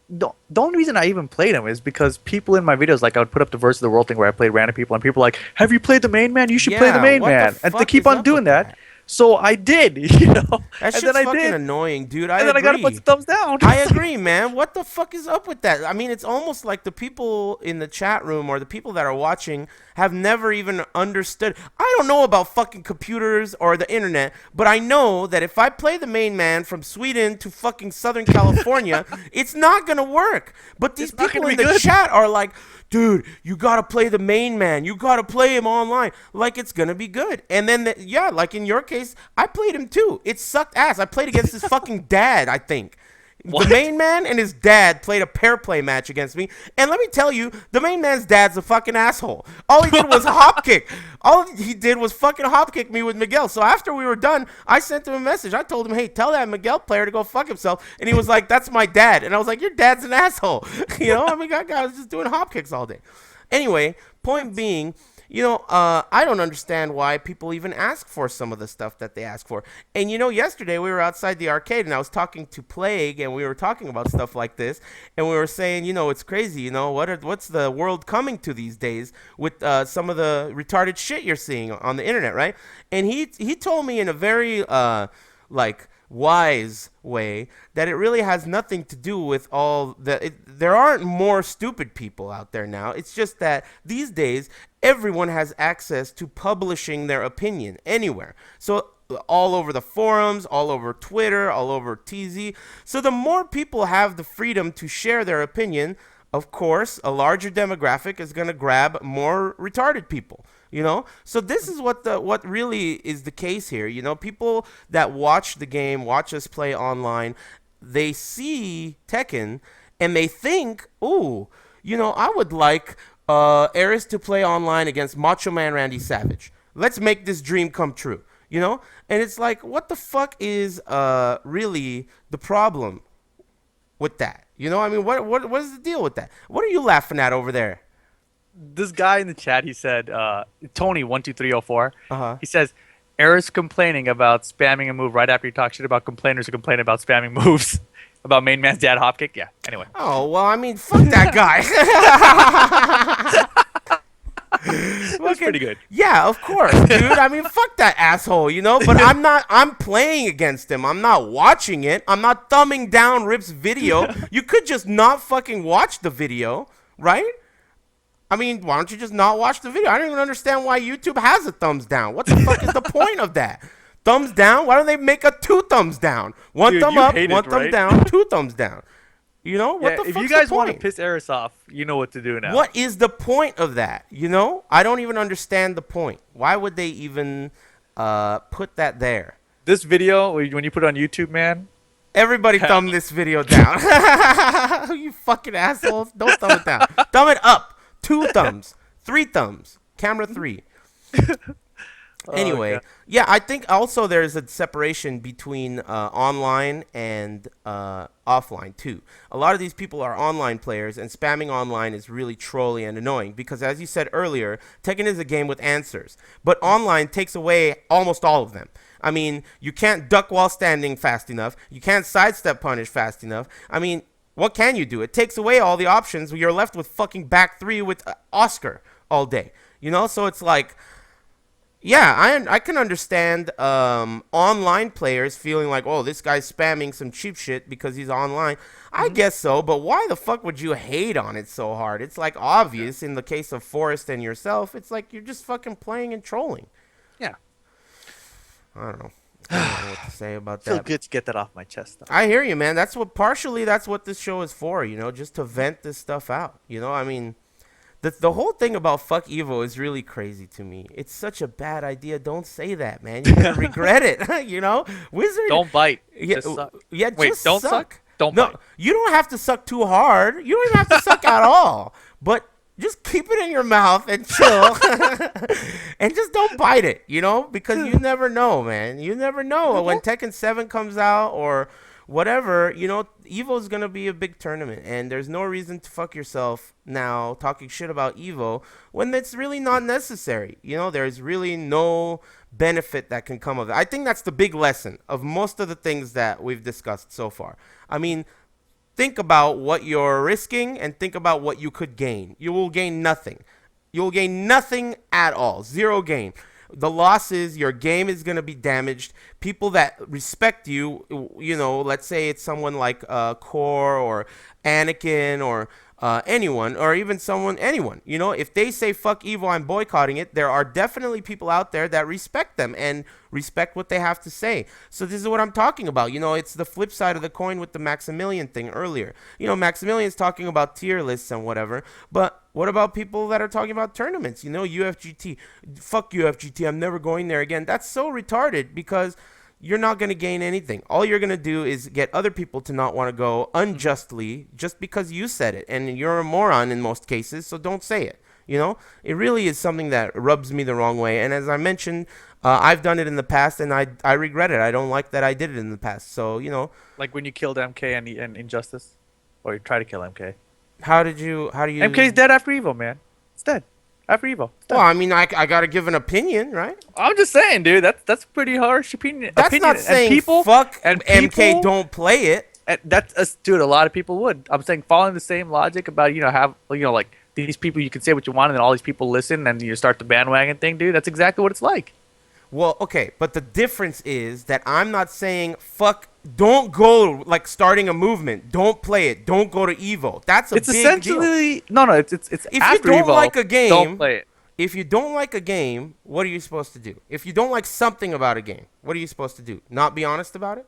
the only reason I even played him is because people in my videos, like I would put up the verse of the world thing where I played random people, and people were like, "Have you played the main man? You should play the Yeah, main what the man." And they fuck keep is on up doing with that. that? So I did, That and then shit's I fucking did, annoying, dude. I and then I got a bunch agree. of thumbs down. I It's like, agree, man. What the fuck is up with that? I mean, it's almost like the people in the chat room or the people that are watching have never even understood. I don't know about fucking computers or the internet, but I know that if I play the main man from Sweden to fucking Southern California, it's not gonna work. But these it's not people gonna be in the good. chat are like, dude, you gotta play the main man. You gotta play him online. Like it's gonna be good. And then, yeah, like in your case, case, I played him too. It sucked ass. I played against his fucking dad, I think. The What? main man and his dad played a pair play match against me, and let me tell you, the main man's dad's a fucking asshole. All he did was hop kick. All he did was fucking hop kick me with Miguel. So after we were done, I sent him a message. I told him, "Hey, tell that Miguel player to go fuck himself." And he was like, "That's my dad." And I was like, "Your dad's an asshole." I mean, that guy was just doing hop kicks all day. Anyway, point being, I don't understand why people even ask for some of the stuff that they ask for. And yesterday we were outside the arcade and I was talking to Plague and we were talking about stuff like this and we were saying, it's crazy, what's the world coming to these days with some of the retarded shit you're seeing on the internet, right? And he told me in a very like wise way that it really has nothing to do with all there aren't more stupid people out there now. It's just that these days everyone has access to publishing their opinion anywhere. So all over the forums, all over Twitter, all over TZ. So the more people have the freedom to share their opinion, of course, a larger demographic is going to grab more retarded people. So this is what really is the case here. People that watch the game, watch us play online, they see Tekken and they think, "Ooh, I would like Eris to play online against Macho Man Randy Savage. Let's make this dream come true." And it's like, what the fuck is really the problem with that? I mean, what is the deal with that? What are you laughing at over there? This guy in the chat, he said, Tony12304, Uh-huh. he says, Eric's complaining about spamming a move right after you talk shit about complainers who complain about spamming moves. About main man's dad hopkick? Yeah, anyway. Oh, well, I mean, fuck that guy. That's pretty good. Yeah, of course, dude. I mean, fuck that asshole, But I'm playing against him. I'm not watching it. I'm not thumbing down Rip's video. You could just not fucking watch the video, right? I mean, why don't you just not watch the video? I don't even understand why YouTube has a thumbs down. What the fuck is the point of that? Thumbs down? Why don't they make a two thumbs down? One Dude, thumb you up, hate one it, thumb right? down, two thumbs down. What Yeah, the if fuck's you guys the want to point? piss Eris off, you know what to do now. What is the point of that? I don't even understand the point. Why would they even put that there? This video, when you put it on YouTube, man, Everybody thumb this video down. You fucking assholes. Don't thumb it down. Thumb it up. Two thumbs. Three thumbs. Camera 3. Anyway, God. yeah, I think also there's a separation between online and offline too. A lot of these people are online players, and spamming online is really trolly and annoying because, as you said earlier, Tekken is a game with answers, but online takes away almost all of them. I mean, you can't duck while standing fast enough. You can't sidestep punish fast enough. I mean, what can you do? It takes away all the options. You're left with fucking back three with Oscar all day. So it's like, yeah, I can understand online players feeling like, oh, this guy's spamming some cheap shit because he's online. I guess so, but why the fuck would you hate on it so hard? It's like obvious in the case of Forrest and yourself. It's like you're just fucking playing and trolling. Yeah. I don't know. I don't know what to say about So that. good to get that off my chest, though. I hear you, man. That's what this show is for, just to vent this stuff out. I mean, the whole thing about fuck Evo is really crazy to me. It's such a bad idea. Don't say that, man. You're gonna regret it. Wizard. Don't bite. Yeah, Just suck. yeah. Wait, Just don't suck. suck? Don't No, bite. you don't have to suck too hard. You don't even have to suck at all. But just keep it in your mouth and chill, and just don't bite it. Because you never know, man. You never know when Tekken 7 comes out or whatever. Evo is gonna be a big tournament, and there's no reason to fuck yourself now talking shit about Evo when it's really not necessary. There's really no benefit that can come of it. I think that's the big lesson of most of the things that we've discussed so far. I mean, think about what you're risking and think about what you could gain. You will gain nothing. You'll gain nothing at all. Zero gain. The loss is your game is going to be damaged. People that respect you, let's say it's someone like Core or Anakin or anyone or even anyone, if they say fuck Evo, I'm boycotting it, there are definitely people out there that respect them and respect what they have to say. So this is what I'm talking about. It's the flip side of the coin with the Maximilian thing earlier. Maximilian's talking about tier lists and whatever, but what about people that are talking about tournaments? UFGT, fuck UFGT, I'm never going there again. That's so retarded because you're not going to gain anything. All you're going to do is get other people to not want to go unjustly just because you said it. And you're a moron in most cases, so don't say it. It really is something that rubs me the wrong way. And as I mentioned, I've done it in the past, and I regret it. I don't like that I did it in the past. So, Like when you killed MK and Injustice, or you try to kill MK. how do you. MK's dead after Evo, man. It's dead after Evo. It's Well, dead. I mean, I got to give an opinion, right? I'm just saying, dude. That's a pretty harsh opinion. That's not And saying people fuck and MK, people, don't play it. and dude. A lot of people would. I'm saying following the same logic about like these people, you can say what you want, and then all these people listen, and you start the bandwagon thing, dude. That's exactly what it's like. Well, okay, but the difference is that I'm not saying fuck. Don't go like starting a movement. Don't play it. Don't go to Evo. That's a It's big deal. essentially no. It's If you after don't Evo. like a Don't game, play it. if you don't like a game, what are you supposed to do? If you don't like something about a game, what are you supposed to do? Not be honest about it?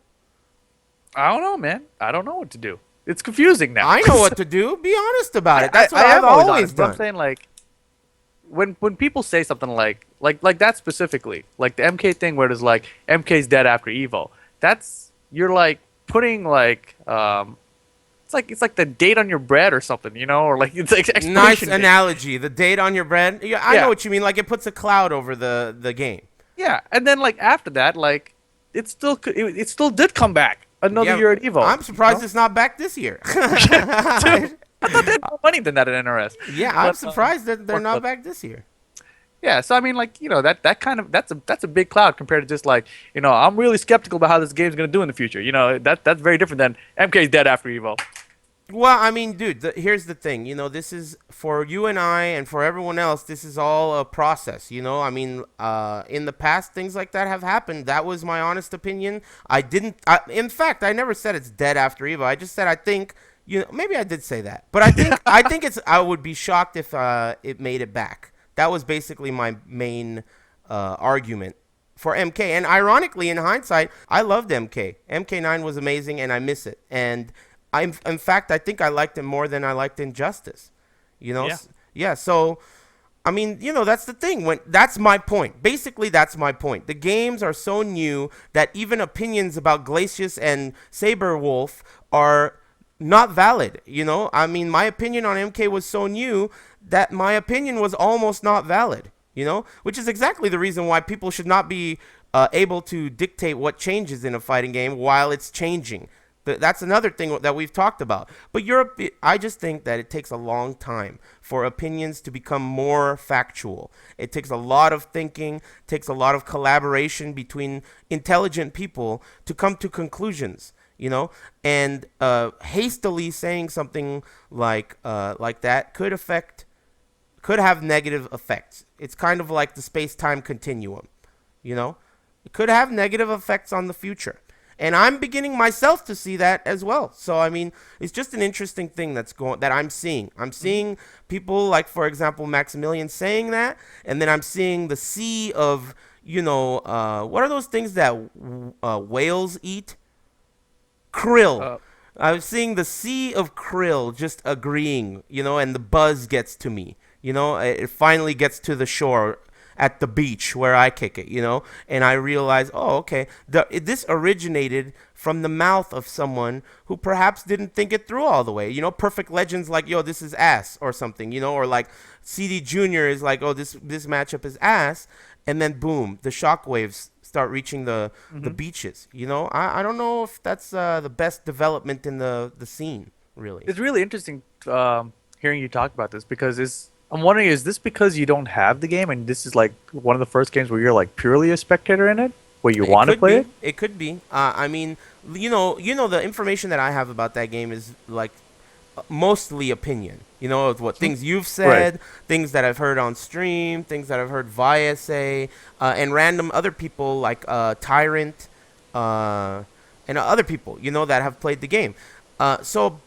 I don't know, man. I don't know what to do. It's confusing now. I know what to do. Be honest about it. That's what I I've am always always honest, but I'm done. saying like when people say something like that specifically, like the MK thing where it's like MK's dead after Evo. That's you're like putting like it's like the date on your bread or something, or like it's like Nice expiration date. analogy. The date on your bread. Yeah, I Yeah. know what you mean. Like it puts a cloud over the game. Yeah, and then like after that, like it still did come back another Yeah, year at Evo. I'm surprised you it's not back this year. know? I thought they had more money than that at NRS. Yeah, I'm But, surprised that they're or not clip. back this year. Yeah, so I mean, like that kind of that's a big cloud compared to just like I'm really skeptical about how this game's gonna do in the future. That's very different than MK's dead after Evo. Well, I mean, dude, here's the thing. This is for you and I and for everyone else. This is all a process. I mean, in the past, things like that have happened. That was my honest opinion. I didn't. In fact, I never said it's dead after Evo. I just said I think. Maybe I did say that, but I think I think it's. I would be shocked if it made it back. That was basically my main argument for MK. And ironically, in hindsight, I loved MK. MK9 was amazing, and I miss it. And in fact, I think I liked it more than I liked Injustice. Yeah. Yeah. So, I mean, that's the thing. That's my point. Basically, that's my point. The games are so new that even opinions about Glacius and Saberwolf are not valid. I mean, my opinion on MK was so new that my opinion was almost not valid. Which is exactly the reason why people should not be able to dictate what changes in a fighting game while it's changing. That's another thing that we've talked about. But I just think that it takes a long time for opinions to become more factual. It takes a lot of thinking, takes a lot of collaboration between intelligent people to come to conclusions. And hastily saying something like that could have negative effects. It's kind of like the space-time continuum. It could have negative effects on the future. And I'm beginning myself to see that as well. So I mean, it's just an interesting thing that I'm seeing. I'm seeing people like, for example, Maximilian saying that, and then I'm seeing the sea of what are those things that whales eat? Krill. Uh, I was seeing the sea of krill just agreeing, and the buzz gets to me. It finally gets to the shore at the beach where I kick it, and I realize, oh, okay, this originated from the mouth of someone who perhaps didn't think it through all the way. Perfect Legends like, yo, this is ass or something, or like CD Junior is like, oh, this matchup is ass, and then boom, the shockwaves start reaching the beaches. I don't know if that's the best development in the scene, really. it's really interesting hearing you talk about this because I'm wondering, is this because you don't have the game and this is like one of the first games where you're like purely a spectator in it, where you want to play it? It could be. I mean, the information that I have about that game is like mostly opinion. Of what things you've said, Right. things that I've heard on stream, things that I've heard via say, and random other people like Tyrant, and other people that have played the game. So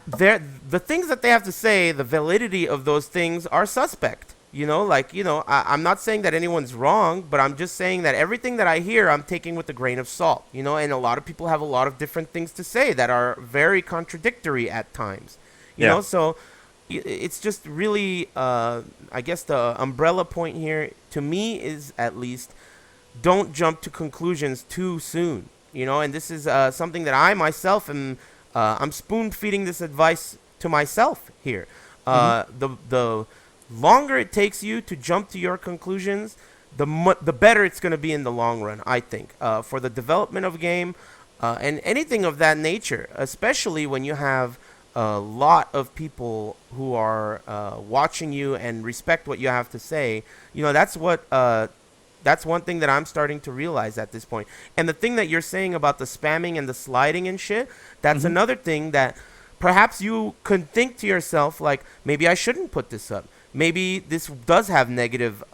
the things that they have to say, the validity of those things are suspect. I'm not saying that anyone's wrong, but I'm just saying that everything that I hear, I'm taking with a grain of salt. And a lot of people have a lot of different things to say that are very contradictory at times. Yeah. So it's just really, I guess the umbrella point here to me is at least don't jump to conclusions too soon. And this is something that I myself am. I'm spoon feeding this advice to myself here. Hmm. The longer it takes you to jump to your conclusions, the better it's going to be in the long run. I think for the development of a game and anything of that nature, especially when you have a lot of people who are watching you and respect what you have to say. That's one thing that I'm starting to realize at this point. And the thing that you're saying about the spamming and the sliding and shit, that's Hmm. another thing that perhaps you could think to yourself, like, maybe I shouldn't put this up. Maybe this does have negative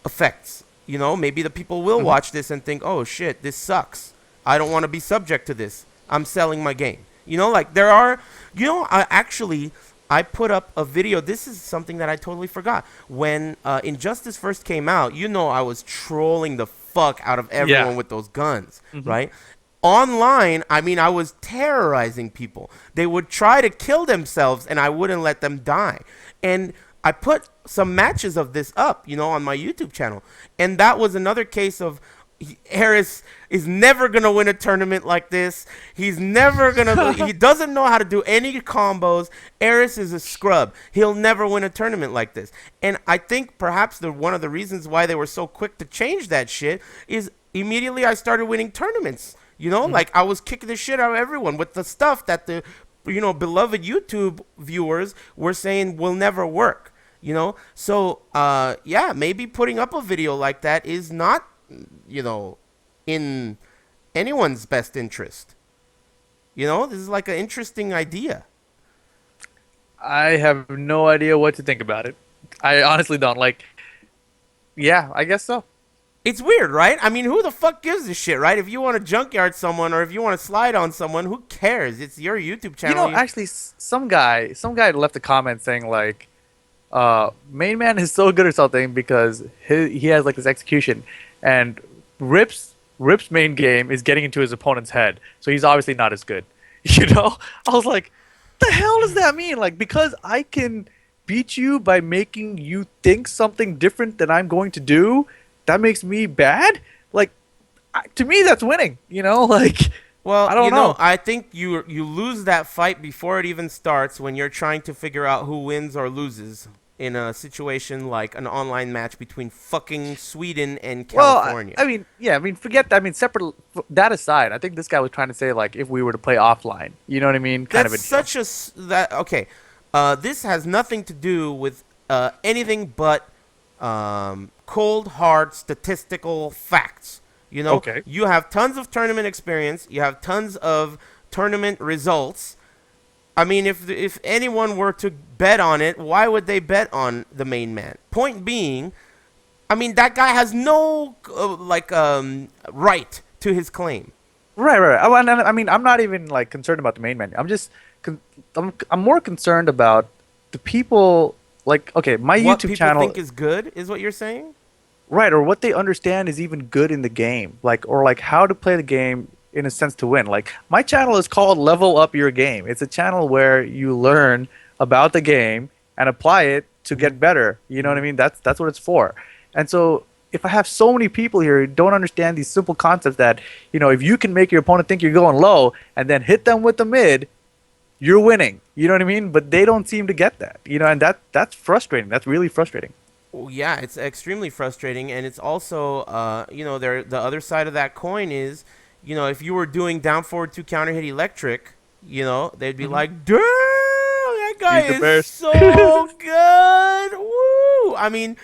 effects. Maybe the people will Hmm. watch this and think, oh shit, this sucks. I don't want to be subject to this. I'm selling my game. Like there are, I put up a video. This is something that I totally forgot. When Injustice first came out, I was trolling the fuck out of Yeah. everyone with those guns, Hmm. right? Online, I mean, I was terrorizing people. They would try to kill themselves, and I wouldn't let them die. And I put some matches of this up, on my YouTube channel. And that was another case of Harris is never going to win a tournament like this. He's never going to, he doesn't know how to do any combos. Harris is a scrub. He'll never win a tournament like this. And I think perhaps one of the reasons why they were so quick to change that shit is immediately I started winning tournaments. Like I was kicking the shit out of everyone with the stuff that the, beloved YouTube viewers were saying will never work. So yeah, maybe putting up a video like that is not, in anyone's best interest. This is like an interesting idea. I have no idea what to think about it. I honestly don't. Like, yeah, I guess so. It's weird, right? I mean, who the fuck gives a shit, right? If you want to junkyard someone or if you want to slide on someone, who cares? It's your YouTube channel. Actually, some guy left a comment saying like, main man is so good or something because he has like this execution, and Rip's main game is getting into his opponent's head, so he's obviously not as good. I was like, the hell does that mean? Like, because I can beat you by making you think something different than I'm going to do, that makes me bad? Like, to me, that's winning. Like, Well, I don't know. I think you lose that fight before it even starts when you're trying to figure out who wins or loses in a situation like an online match between fucking Sweden and Well, California. I mean, yeah, I mean, forget that. I mean, separate that aside, I think this guy was trying to say like if we were to play offline, you know what I mean? Kind of That's a deal. such a that okay. This has nothing to do with anything but cold hard statistical facts. Okay. You have tons of tournament experience. You have tons of tournament results. I mean, if anyone were to bet on it, why would they bet on the main man? Point being, I mean, that guy has no right to his claim. Right. Oh, and I mean, I'm not even like concerned about the main menu. I'm more concerned about the people. Like, okay, my What YouTube people channel, think is good is what you're saying. right, or what they understand is even good in the game, like, or like how to play the game in a sense to win. Like, my channel is called Level Up Your Game. It's a channel where you learn about the game and apply it to Mm-hmm. get better. You know what I Mm-hmm. mean? That's what it's for. And so if I have so many people here who don't understand these simple concepts that, if you can make your opponent think you're going low and then hit them with the mid, you're winning. You know what I mean? But they don't seem to get that. And that's frustrating. That's really frustrating. Well, yeah, it's extremely frustrating, and it's also, the other side of that coin is, if you were doing down forward two counter hit electric, they'd be Hmm. like, damn, that guy He's the is best. so good. Woo! I mean,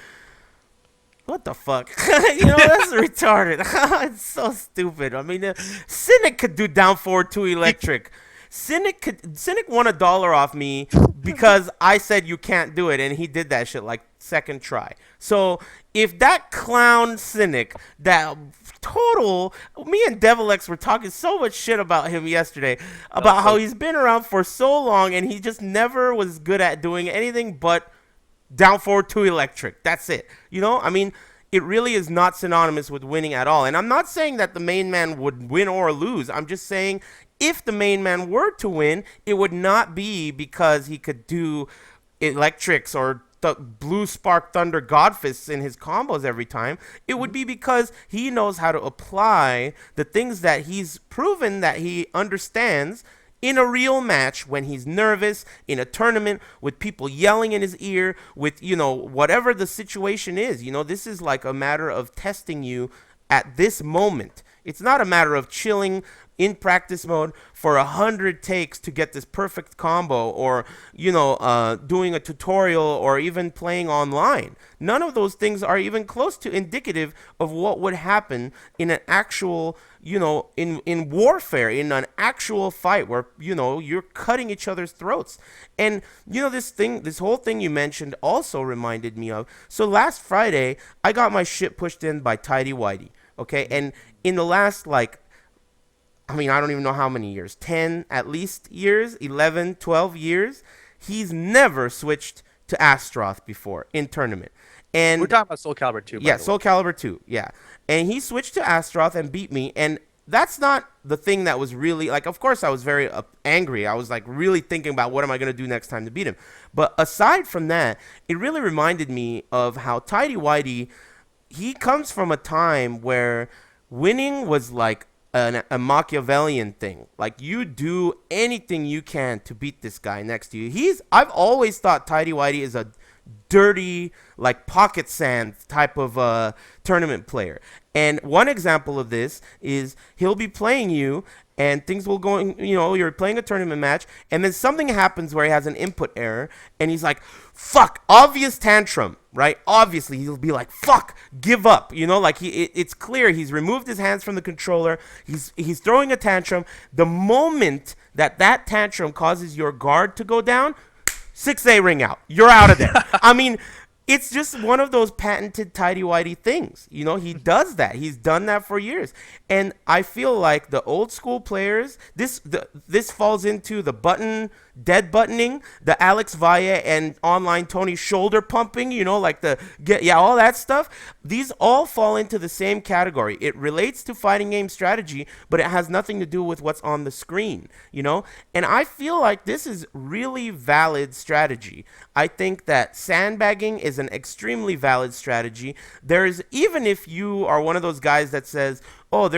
what the fuck? That's retarded. It's so stupid. I mean, Cynic could do down forward two electric. Cynic won $1 off me because I said you can't do it, and he did that shit like second try. So if that clown Cynic, that total, me and Devil X were talking so much shit about him yesterday about how So he's been around for so long and he just never was good at doing anything but down forward to electric. That's it. I mean, it really is not synonymous with winning at all. And I'm not saying that the main man would win or lose. I'm just saying if the main man were to win, it would not be because he could do electrics or blue spark thunder godfists in his combos every time. It would be because he knows how to apply the things that he's proven that he understands in a real match when he's nervous, in a tournament with people yelling in his ear, with, whatever the situation is. This is like a matter of testing you at this moment. It's not a matter of chilling in practice mode for 100 takes to get this perfect combo, or doing a tutorial, or even playing online. None of those things are even close to indicative of what would happen in an actual, in warfare, in an actual fight where you're cutting each other's throats. And this whole thing you mentioned also reminded me of. So last Friday I got my shit pushed in by Tidy Whitey. Okay, and in the last, like, I don't even know how many years, 10 at least years, 11, 12 years, he's never switched to Astroth before in tournament. we're And talking about Soul Calibur 2, by yeah, the way. Soul Calibur 2, yeah. And he switched to Astroth and beat me. And that's not the thing that was really, like, of course I was very angry. I was like really thinking about what am I going to do next time to beat him. But aside from that, it really reminded me of how Tidy Whitey, he comes from a time where winning was like a Machiavellian thing. Like, you do anything you can to beat this guy next to you. I've always thought Tidy Whitey is a dirty, like, pocket sand type of tournament player. And one example of this is he'll be playing you, and things will go, you're playing a tournament match, and then something happens where he has an input error, and he's like, fuck, obvious tantrum, right? Obviously, he'll be like, fuck, give up, like, it's clear he's removed his hands from the controller, he's throwing a tantrum. The moment that tantrum causes your guard to go down, 6A ring out. You're out of there. I mean, it's just one of those patented Tidy Whitey things. He does that. He's done that for years. And I feel like the old school players, this falls into the dead buttoning, the Alex Valle and online Tony shoulder pumping, like all that stuff. These all fall into the same category. It relates to fighting game strategy, but it has nothing to do with what's on the screen, And I feel like this is really valid strategy. I think that sandbagging is an extremely valid strategy. Even if you are one of those guys that says, oh,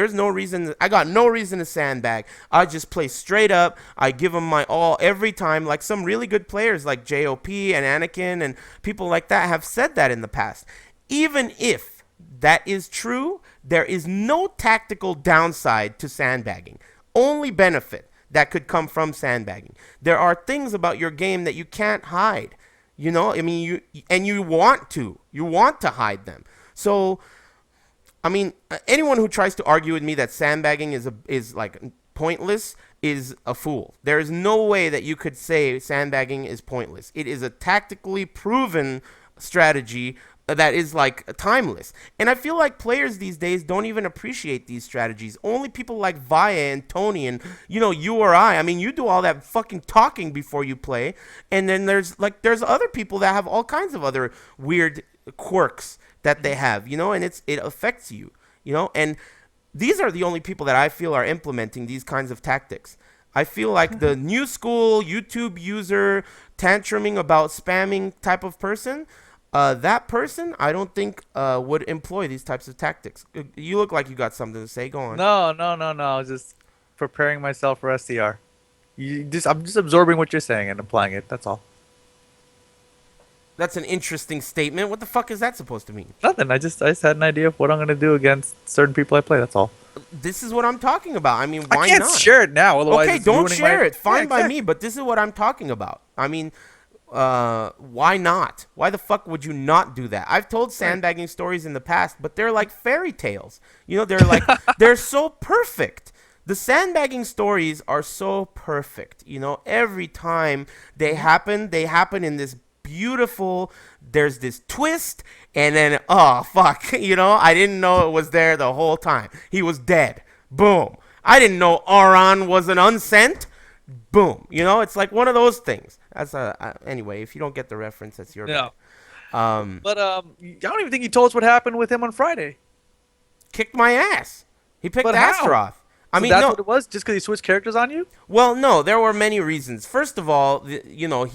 I got no reason to sandbag. I just play straight up. I give them my all every time. Like some really good players like JOP and Anakin and people like that have said that in the past. Even if that is true, there is no tactical downside to sandbagging. Only benefit that could come from sandbagging. There are things about your game that you can't hide. You want to hide them. So, anyone who tries to argue with me that sandbagging is like pointless is a fool. There is no way that you could say sandbagging is pointless. It is a tactically proven strategy that is like timeless. And I feel like players these days don't even appreciate these strategies. Only people like Vaya and Tony and you or I. You do all that fucking talking before you play, and then there's other people that have all kinds of other weird quirks that they have, and it affects you, and these are the only people that I feel are implementing these kinds of tactics. I feel like the new school YouTube user tantruming about spamming type of person, that person I don't think would employ these types of tactics. You look like you got something to say. Go on. No, no, no, no. I was just preparing myself for SCR. I'm just absorbing what you're saying and applying it. That's all. That's an interesting statement. What the fuck is that supposed to mean? Nothing. I just had an idea of what I'm gonna do against certain people I play. That's all. This is what I'm talking about. I Why can't not? share it now, otherwise Okay, it's don't ruining share my... it. Fine Yeah, by exactly. me, but this is what I'm talking about. Why not? Why the fuck would you not do that? I've told sandbagging stories in the past, but they're like fairy tales. They're like they're so perfect. The sandbagging stories are so perfect. You know, every time Mhm. they happen in this beautiful. There's this twist, and then oh fuck, you know, I didn't know it was there the whole time. He was dead. Boom. I didn't know Auron was an unsent. Boom. You know, it's like one of those things. That's anyway. If you don't get the reference, that's your bad. Yeah. Um, But I don't even think he told us what happened with him on Friday. Kicked my ass. He picked But how? Astaroth. I So mean, that's no. what it was, just because he switched characters on you? Well, no, there were many reasons. First of all, you know,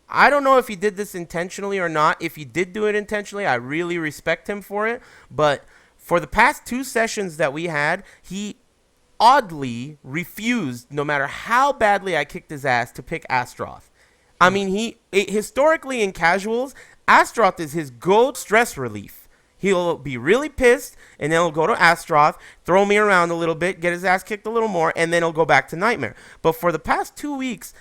I don't know if he did this intentionally or not. If he did do it intentionally, I really respect him for it. But for the past two sessions that we had, he oddly refused, no matter how badly I kicked his ass, to pick Astaroth. I mean, historically in casuals, Astaroth is his gold stress relief. He'll be really pissed, and then he'll go to Astaroth, throw me around a little bit, get his ass kicked a little more, and then he'll go back to Nightmare. But for the past 2 weeks,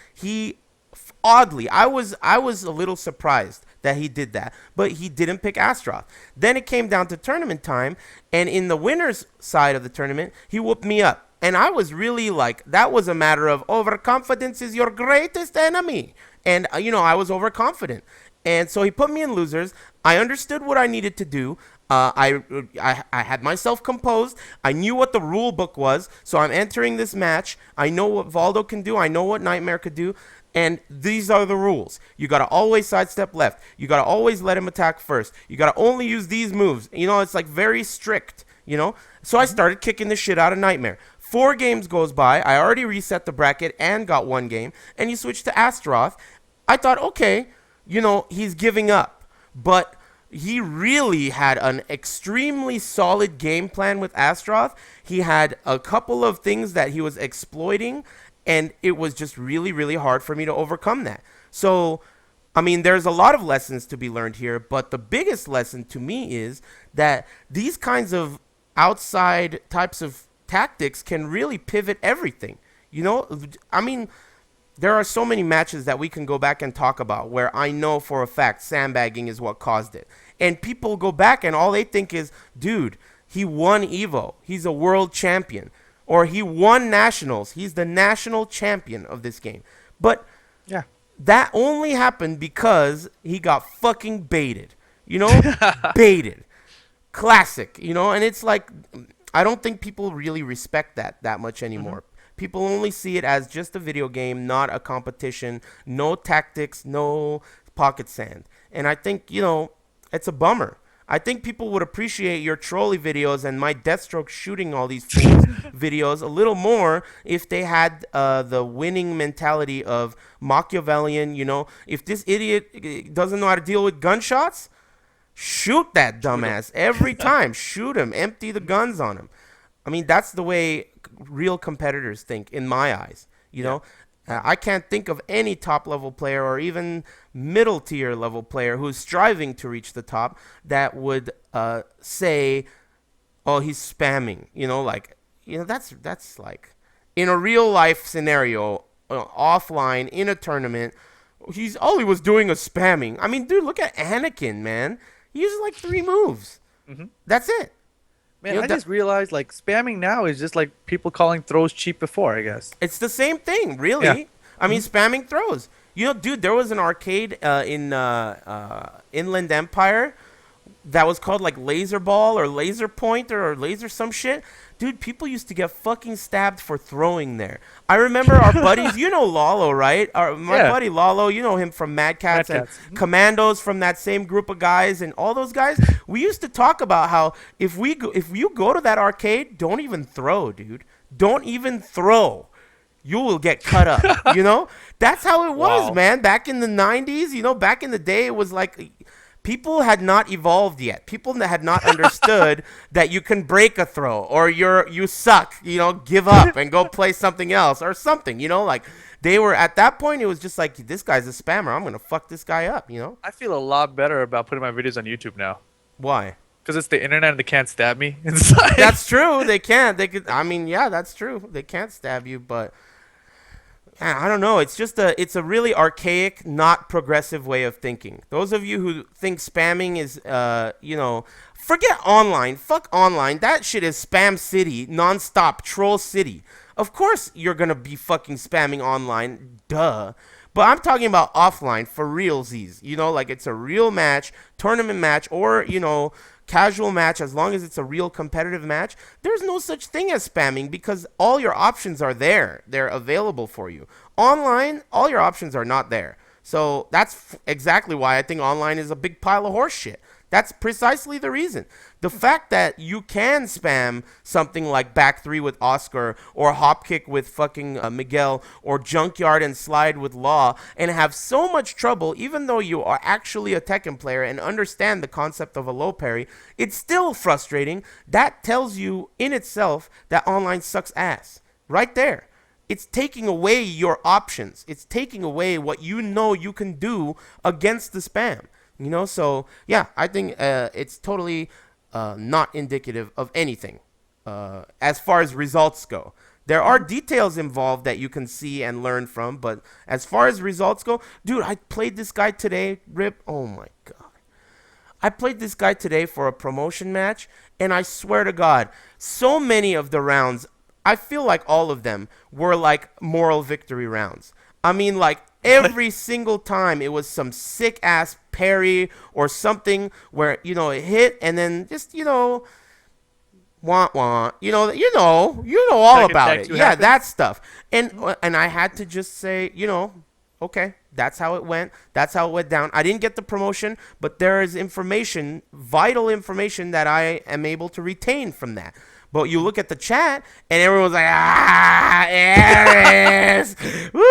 oddly, I was a little surprised that he did that, but he didn't pick Astaroth. Then it came down to tournament time, and in the winners side of the tournament, he whooped me up. And I was really like, that was a matter of overconfidence is your greatest enemy. And, you know, I was overconfident. And so he put me in losers. I understood what I needed to do. I had myself composed. I knew what the rule book was. So I'm entering this match. I know what Valdo can do. I know what Nightmare could do. And these are the rules. You got to always sidestep left. You got to always let him attack first. You got to only use these moves. You know, it's like very strict, you know? So I started kicking the shit out of Nightmare. 4 games goes by. I already reset the bracket and got 1 game. And you switch to Astaroth. I thought, okay, you know, he's giving up. But he really had an extremely solid game plan with Astaroth. He had a couple of things that he was exploiting, and it was just really, really hard for me to overcome that. So, I mean, there's a lot of lessons to be learned here, but the biggest lesson to me is that these kinds of outside types of tactics can really pivot everything. You know, I mean, there are so many matches that we can go back and talk about where I know for a fact sandbagging is what caused it. And people go back and all they think is, dude, he won Evo. He's a world champion. Or he won nationals. He's the national champion of this game. But Yeah. that only happened because he got fucking baited. You know? Baited. Classic, you know? And it's like, I don't think people really respect that much Hmm. anymore. People only see it as just a video game, not a competition, no tactics, no pocket sand. And I think, you know, it's a bummer. I think people would appreciate your trolley videos and my Deathstroke shooting all these fools videos a little more if they had the winning mentality of Machiavellian. You know, if this idiot doesn't know how to deal with gunshots, shoot that Shoot him. dumbass every time. Shoot him. Empty the guns on him. I mean, that's the way real competitors think, in my eyes. You Yeah. know, I can't think of any top level player or even middle tier level player who's striving to reach the top that would say, "Oh, he's spamming." You know, like, you know, that's like in a real life scenario, offline in a tournament. He's all he was doing was spamming. I mean, dude, look at Anakin, man. He uses like 3 moves. Hmm. That's it. You Man, know, I just realized like spamming now is just like people calling throws cheap before, I guess. it's the same thing, Yeah. really. I mean, Hmm. spamming throws. You know, dude, there was an arcade in Inland Empire that was called like Laser Ball or Laser Pointer or Laser some shit. Dude, people used to get fucking stabbed for throwing there. I remember our buddies, you know Lalo, right? My Yeah. buddy Lalo, you know him from Mad Mad Cats and Cats. Mhm. Commandos from that same group of guys and all those guys. We used to talk about how if you go to that arcade, don't even throw, dude. Don't even throw, you will get cut up. You know, that's how it was, Wow. man. Back in the 90s, you know, back in the day, it was like people had not evolved yet. People that had not understood that you can break a throw or you suck, you know, give up and go play something else or something, you know, like they were at that point. It was just like, this guy's a spammer. I'm going to fuck this guy up, you know? I feel a lot better about putting my videos on YouTube now. Why? Because it's the internet and they can't stab me inside. That's true. They can't. They could. I mean, yeah, that's true. They can't stab you, but I don't know. It's a really archaic, not progressive way of thinking. Those of you who think spamming is, you know, forget online. Fuck online. That shit is spam city, nonstop troll city. Of course you're gonna be fucking spamming online, duh. But I'm talking about offline for realsies. You know, like it's a real match, tournament match, or casual match. As long as it's a real competitive match, there's no such thing as spamming because all your options are there. They're available for you. Online, all your options are not there. So that's exactly why I think online is a big pile of horse shit. That's precisely the reason. The fact that you can spam something like back three with Oscar or hop kick with fucking Miguel or junkyard and slide with Law and have so much trouble, even though you are actually a Tekken player and understand the concept of a low parry, it's still frustrating. That tells you in itself that online sucks ass. Right there. It's taking away your options. It's taking away what you know you can do against the spam. So yeah, I think it's totally not indicative of anything as far as results go. There are details involved that you can see and learn from, but as far as results go, dude, I played this guy today, Rip. Oh my god. I played this guy today for a promotion match, and I swear to God, so many of the rounds, I feel like all of them were like moral victory rounds. I mean, like every single time it was some sick ass parry or something where it hit and then just want want all Second about tag it. two Yeah, happens. that stuff. And I had to just say, okay, that's how it went. That's how it went down. I didn't get the promotion, but there is information, vital information that I am able to retain from that. But you look at the chat, and everyone's like, Aries! Woo!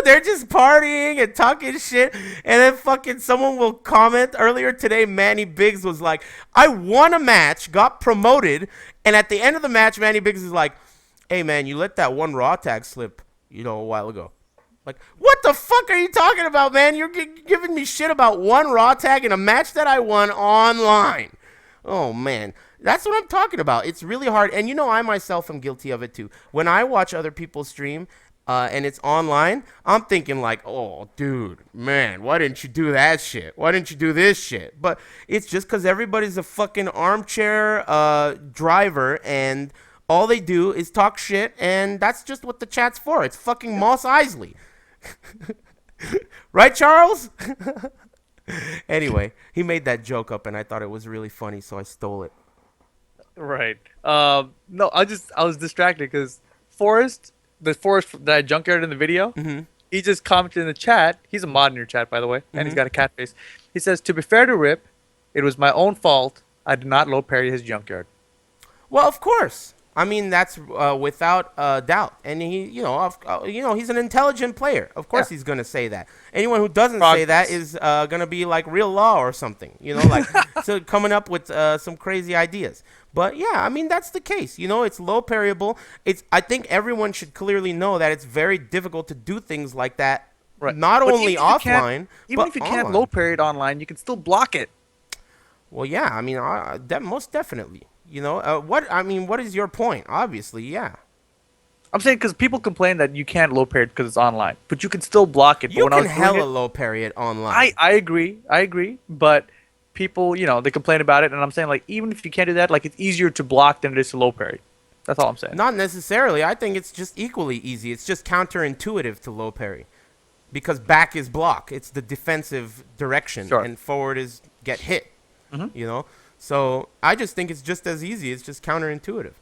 They're just partying and talking shit. And then fucking someone will comment. Earlier today, Manny Biggs was like, I won a match, got promoted, and at the end of the match, Manny Biggs is like, hey, man, you let that one Raw tag slip, a while ago. Like, what the fuck are you talking about, man? You're giving me shit about one Raw tag in a match that I won online. Oh, man. That's what I'm talking about. It's really hard. And I myself am guilty of it too. When I watch other people stream and it's online, I'm thinking like, oh, dude, man, why didn't you do that shit? Why didn't you do this shit? But it's just because everybody's a fucking armchair driver and all they do is talk shit. And that's just what the chat's for. It's fucking Moss Isley. Right, Charles? Anyway, he made that joke up and I thought it was really funny, so I stole it. Right. No, I was distracted because the Forrest that I junkyard in the video, he just commented in the chat. He's a mod in your chat, by the way, and he's got a cat face. He says, "To be fair to Rip, it was my own fault. I did not low parry his junkyard." Well, of course. I mean, that's without doubt. And he's an intelligent player. Of course, Yeah. he's gonna say that. Anyone who doesn't say that Progress. is gonna be like real law or something. Like so coming up with some crazy ideas. But yeah, I mean that's the case. It's low parryable. I think everyone should clearly know that it's very difficult to do things like that. Right. Not But only offline, even but if you can't online. low parry it online, you can still block it. Well, yeah. I mean, most definitely. What is your point? Obviously, yeah. I'm saying because people complain that you can't low parry it because it's online, but you can still block it. But You when I can was doing hella it, low parry it I online. I agree, but people, they complain about it, and I'm saying like even if you can't do that, like it's easier to block than it is to low parry. That's all I'm saying. Not necessarily. I think it's just equally easy. It's just counterintuitive to low parry. Because back is block. It's the defensive direction. Sure. And forward is get hit. Mhm. You know? So I just think it's just as easy. It's just counterintuitive.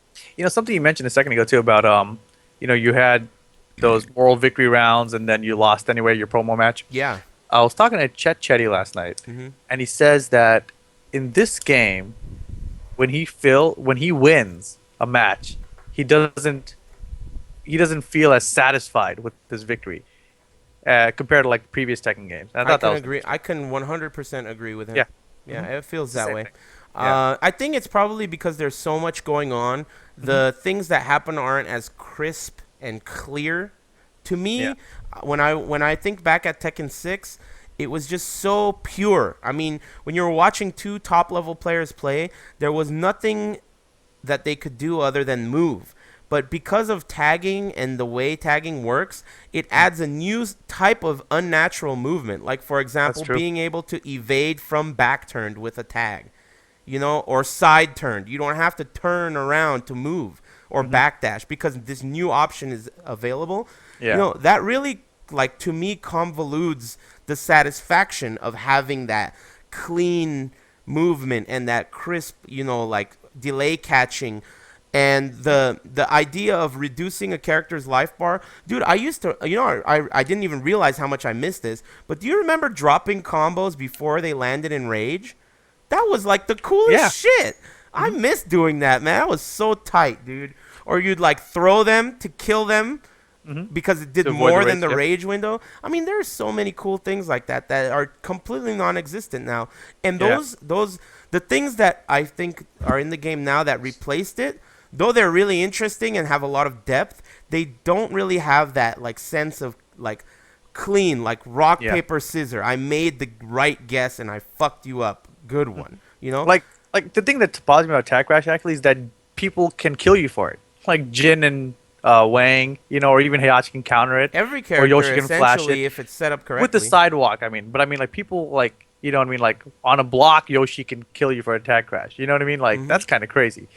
Something you mentioned a second ago too about you had those moral victory rounds, and then you lost anyway your promo match. Yeah. I was talking to Chet Chetty last night, and he says that in this game, when he wins a match, he doesn't feel as satisfied with this victory compared to like previous Tekken games. And I I thought that can was agree. I can 100% agree with him. yeah. Yeah, it feels It's the that same way. thing. Yeah. I think it's probably because there's so much going on. The things that happen aren't as crisp and clear. To me, Yeah. When I think back at Tekken 6, it was just so pure. I mean, when you were watching two top level players play, there was nothing that they could do other than move. But because of tagging and the way tagging works, it adds a new type of unnatural movement. Like, for example, true. being able to evade from back turned with a tag, or side turned. You don't have to turn around to move. or backdash because this new option is available. You Yeah. know, that really, like, to me, convolutes the satisfaction of having that clean movement and that crisp, you know, like delay catching, and the idea of reducing a character's life bar. Dude, I used to, you know, I didn't even realize how much I missed this, but do you remember dropping combos before they landed in rage? That was like the coolest Yeah. shit. I Hmm. miss doing that, man. That was so tight, dude. Or you'd like throw them to kill them Hmm. because it did To avoid the more than rage. the Yep. rage window. I mean, there's so many cool things like that that are completely non-existent now. And Yeah. those the things that I think are in the game now that replaced it, though they're really interesting and have a lot of depth, they don't really have that like sense of like clean, like rock Yeah. paper scissor. I made the right guess and I fucked you up. Good one. You know? Like the thing that bothers me about Attack Crash actually is that people can kill you for it. Like Jin and Wang, you know, or even Heihachi can counter it, Every or character Yoshi can flash it essentially if it's set up with the correctly. sidewalk. I mean, but I mean, like people like you know what I mean, like on a block, Yoshi can kill you for Attack Crash. You know what I mean? Like Mhm. that's kind of crazy.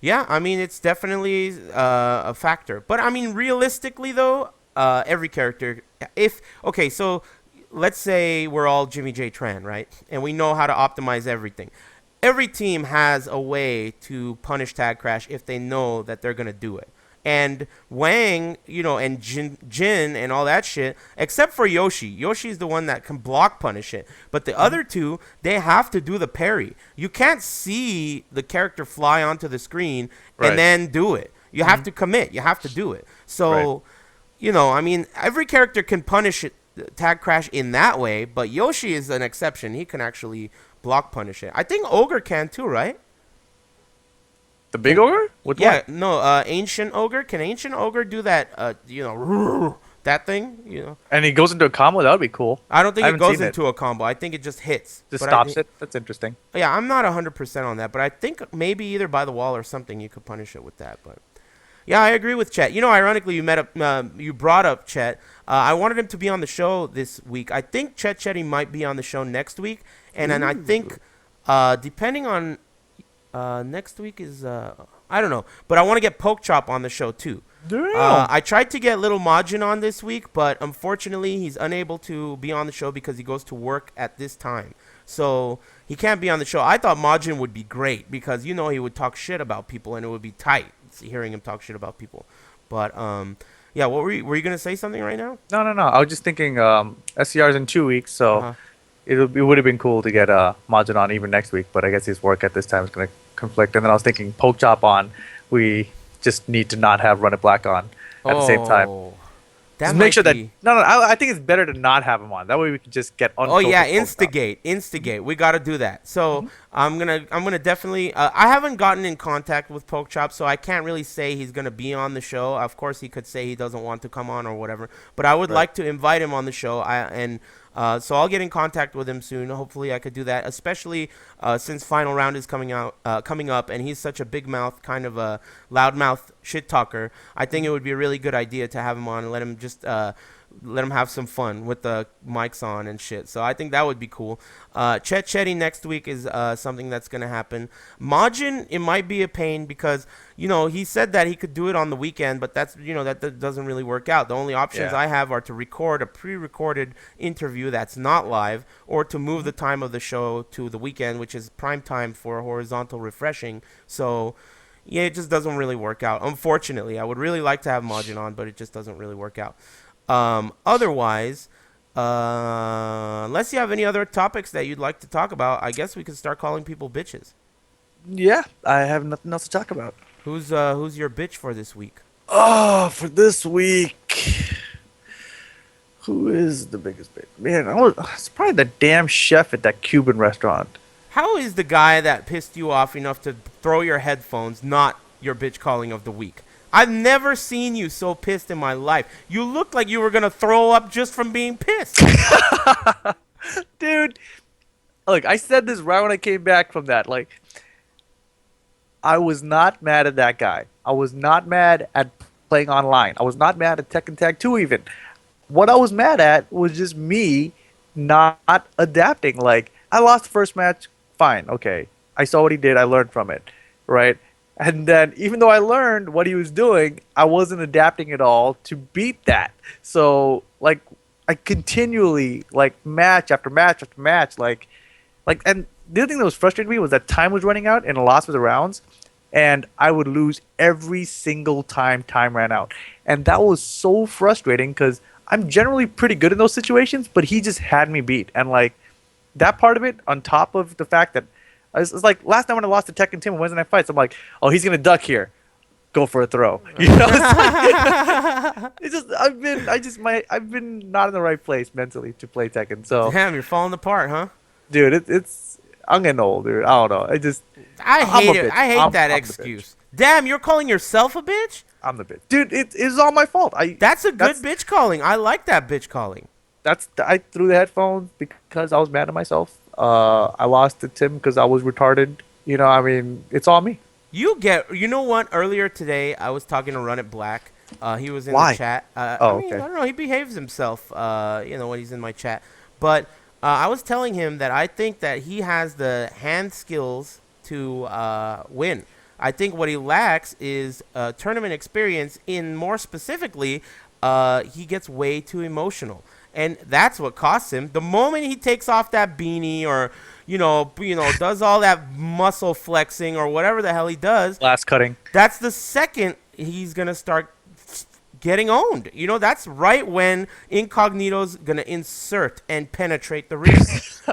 Yeah, I mean it's definitely a factor. But I mean realistically though, every character, if okay, so let's say we're all Jimmy J Tran, right? And we know how to optimize everything. Every team has a way to punish tag crash if they know that they're gonna do it. And Wang, you know, and Jin and all that shit, except for Yoshi. Yoshi's the one that can block punish it. But the Hmm. other two, they have to do the parry. You can't see the character fly onto the screen and Right. then do it. You have Hmm. to commit. You have to do it. Right. So, you know, I mean, every character can punish it, tag crash in that way, but Yoshi is an exception. He can actually block punish it. I think Ogre can too, right? The big Can ogre with Yeah, what? no, Ancient Ogre. Can Ancient Ogre do that? You know, that thing. You know, And he goes into a combo. That would be cool. I don't I think it haven't goes seen it. into a combo. I think it just hits. Just But stops it. That's interesting. yeah, I'm not 100% on that. But I think maybe either by the wall or something you could punish it with that. But yeah, I agree with Chet. You know, ironically, you brought up Chet. I wanted him to be on the show this week. I think Chet Chetty might be on the show next week, and then I think depending on next week is I don't know, but I want to get Poke Chop on the show too. Damn. I tried to get Little Majin on this week, but unfortunately he's unable to be on the show because he goes to work at this time. So he can't be on the show. I thought Majin would be great because you know he would talk shit about people and it would be tight hearing him talk shit about people. But yeah, what were you gonna say something right now? No, no, no. I was just thinking SCR's in 2 weeks, Uh so huh. it would have been cool to get Majin on even next week, but I guess his work at this time is going to conflict. And then I was thinking Poke Chop on. We just need to not have Run It Black on at the same time. Oh, that Just make might sure that be. no, no. I think it's better to not have him on. That way we can just get Oh yeah, unfiltered Poke Chop. instigate. We got to do that. So Hmm. I'm gonna definitely. I haven't gotten in contact with Poke Chop, so I can't really say he's gonna be on the show. Of course, he could say he doesn't want to come on or whatever. But I would Right. like to invite him on the show. So I'll get in contact with him soon. Hopefully, I could do that, especially since final round is coming up, and he's such a big mouth, kind of a loudmouth shit talker. I think it would be a really good idea to have him on and let him just let him have some fun with the mics on and shit. So I think that would be cool. Chet Chetty next week is something that's gonna happen. Majin, it might be a pain because you know he said that he could do it on the weekend, but that's you know that doesn't really work out. The only options Yeah. I have are to record a pre-recorded interview that's not live, or to move the time of the show to the weekend, which is prime time for horizontal refreshing. So. Yeah, it just doesn't really work out. Unfortunately, I would really like to have Majin on, but it just doesn't really work out. Otherwise, unless you have any other topics that you'd like to talk about, I guess we could start calling people bitches. Yeah, I have nothing else to talk about. Who's your bitch for this week? Oh, for this week, who is the biggest bitch? Man, it's probably the damn chef at that Cuban restaurant. How is the guy that pissed you off enough to throw your headphones not your bitch calling of the week? I've never seen you so pissed in my life. You looked like you were gonna throw up just from being pissed. Dude, look, I said this right when I came back from that. Like, I was not mad at that guy. I was not mad at playing online. I was not mad at Tekken Tag 2 even. What I was mad at was just me not adapting. Like, I lost the first match, fine, okay. I saw what he did, I learned from it, right? And then, even though I learned what he was doing, I wasn't adapting at all to beat that. So, like, I continually, like, match after match after match, and the other thing that was frustrating me was that time was running out and a loss was the rounds, and I would lose every single time ran out. And that was so frustrating because I'm generally pretty good in those situations, but he just had me beat. And, like, that part of it, on top of the fact that it's like last time when I lost to Tekken Tim in Wednesday Night Fights, I'm like, oh, he's gonna duck here, go for a throw. It's like it's just I've been not in the right place mentally to play Tekken. So, Damn, you're falling apart, huh? dude, it's I'm getting old, dude. I don't know. I I'm a hate it. bitch. I hate that I'm the bitch. excuse. Damn, you're calling yourself a bitch? I'm the bitch, dude. It is all my fault. That's a good That's bitch calling. I like that bitch calling. I threw the headphones because I was mad at myself. I lost to Tim because I was retarded. I mean, it's all me. You know what? Earlier today, I was talking to Run It Black. He was in the Why? chat. I Oh, mean, I okay. don't know. He behaves himself, when he's in my chat. But I was telling him that I think that he has the hand skills to win. I think what he lacks is tournament experience. In more specifically, he gets way too emotional, and that's what costs him. The moment he takes off that beanie, or does all that muscle flexing or whatever the hell he does, Last cutting. that's the second he's gonna start getting owned. That's right when Incognito's gonna insert and penetrate the ring.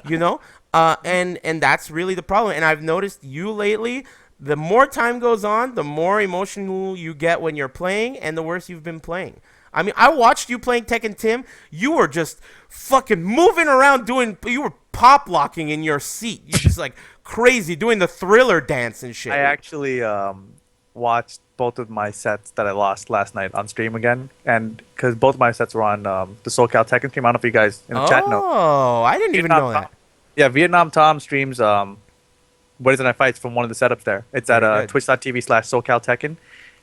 You know, and that's really the problem. And I've noticed you lately. The more time goes on, the more emotional you get when you're playing, and the worse you've been playing. I mean, I watched you playing Tekken Tim. You were just fucking moving around You were pop locking in your seat. You just like crazy doing the Thriller dance and I shit. actually watched both of my sets that I lost last night on stream again, and because both of my sets were on the SoCal Tekken stream. I don't know if you guys in the chat know. Oh, I didn't even Vietnam know Tom, that. yeah, Vietnam Tom streams Wednesday Night Fights from one of the setups there. It's at Very good. twitch.tv/SoCal Tekken.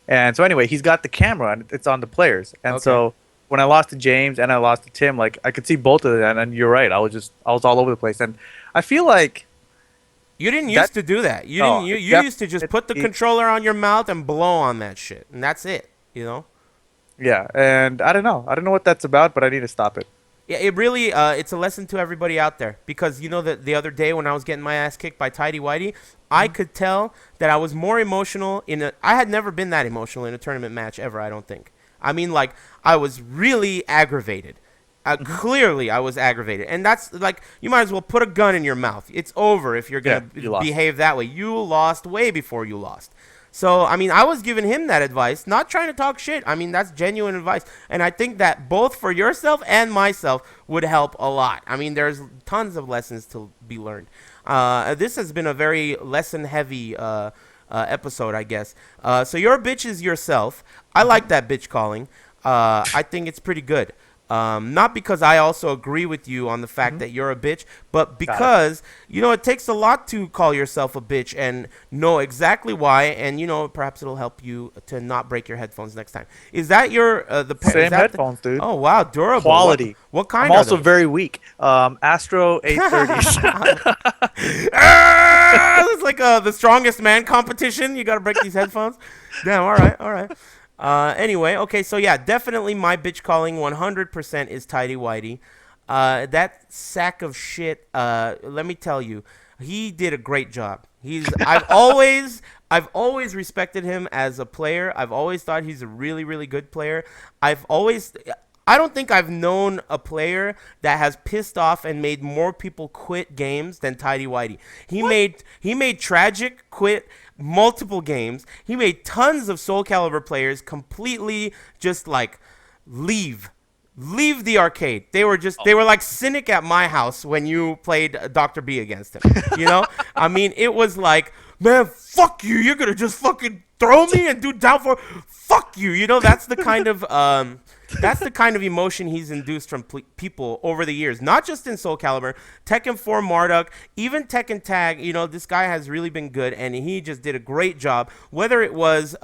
And so anyway, he's got the camera and it's on the players. And Okay. so when I lost to James and I lost to Tim, like I could see both of them. And you're right, I was all over the place. And I feel like You didn't that used to do that. You didn't. no, You used to just put the definitely, controller on your mouth and blow on that shit, and that's it. You know. yeah. And I don't know. I don't know what that's about, but I need to stop it. Yeah, it really it's a lesson to everybody out there, because you know that the other day when I was getting my ass kicked by Tidy Whitey, I could tell that I was more emotional I had never been that emotional in a tournament match ever, I don't think. I mean, like, I was really aggravated. Hmm. Clearly I was aggravated. And that's like, you might as well put a gun in your mouth. It's over if you're Yeah, going to you lost. behave that way. You lost way before you lost. So, I mean, I was giving him that advice, not trying to talk shit. I mean, that's genuine advice. And I think that both for yourself and myself would help a lot. I mean, there's tons of lessons to be learned. This has been a very lesson heavy episode, I guess. So, your bitch is yourself. I like that bitch calling. I think it's pretty good. Not because I also agree with you on the fact Hmm. that you're a bitch, but Got it. because, it takes a lot to call yourself a bitch and know exactly why, and, perhaps it'll help you to not break your headphones next time. Is that is Same that headphones, dude. oh, wow, durable. Quality. What I'm kind are also those? very weak. Astro 830s. It's like the strongest man competition. You got to break these headphones. Damn, all right, all right. Anyway, okay, so yeah, definitely my bitch calling 100% is Tidy Whitey. That sack of shit, let me tell you, he did a great job. I've always respected him as a player. I've always thought he's a really, really good player. I don't think I've known a player that has pissed off and made more people quit games than Tidy Whitey. He made Tragic quit multiple games. He made tons of Soul Calibur players completely just like leave. Leave the arcade. They were like cynic at my house when you played Dr. B against him. You know? I mean, it was like, man, fuck you. You're gonna just fucking throw me and do down for fuck you. That's the kind of emotion he's induced from people over the years, not just in Soul Calibur, Tekken 4 Marduk, even Tekken Tag. This guy has really been good, and he just did a great job. Whether it was,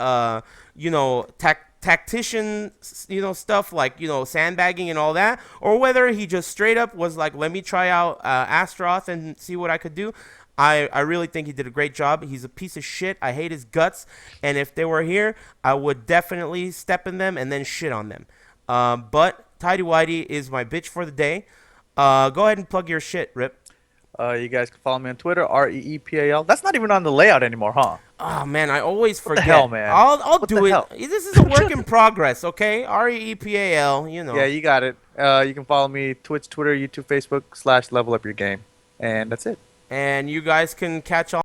tactician, stuff like, sandbagging and all that, or whether he just straight up was like, let me try out Astroth and see what I could do. I really think he did a great job. He's a piece of shit. I hate his guts. And if they were here, I would definitely step in them and then shit on them. But Tidy Whitey is my bitch for the day. Go ahead and plug your shit, Rip. You guys can follow me on Twitter, REEPAL. That's not even on the layout anymore, huh? Oh man, I always What the hell, forget. man? I'll What the do it. hell? This is a work in progress, okay? REEPAL, you Yeah, know. you got it. You can follow me Twitch, Twitter, YouTube, Facebook / Level Up Your Game, and that's it. And you guys can catch all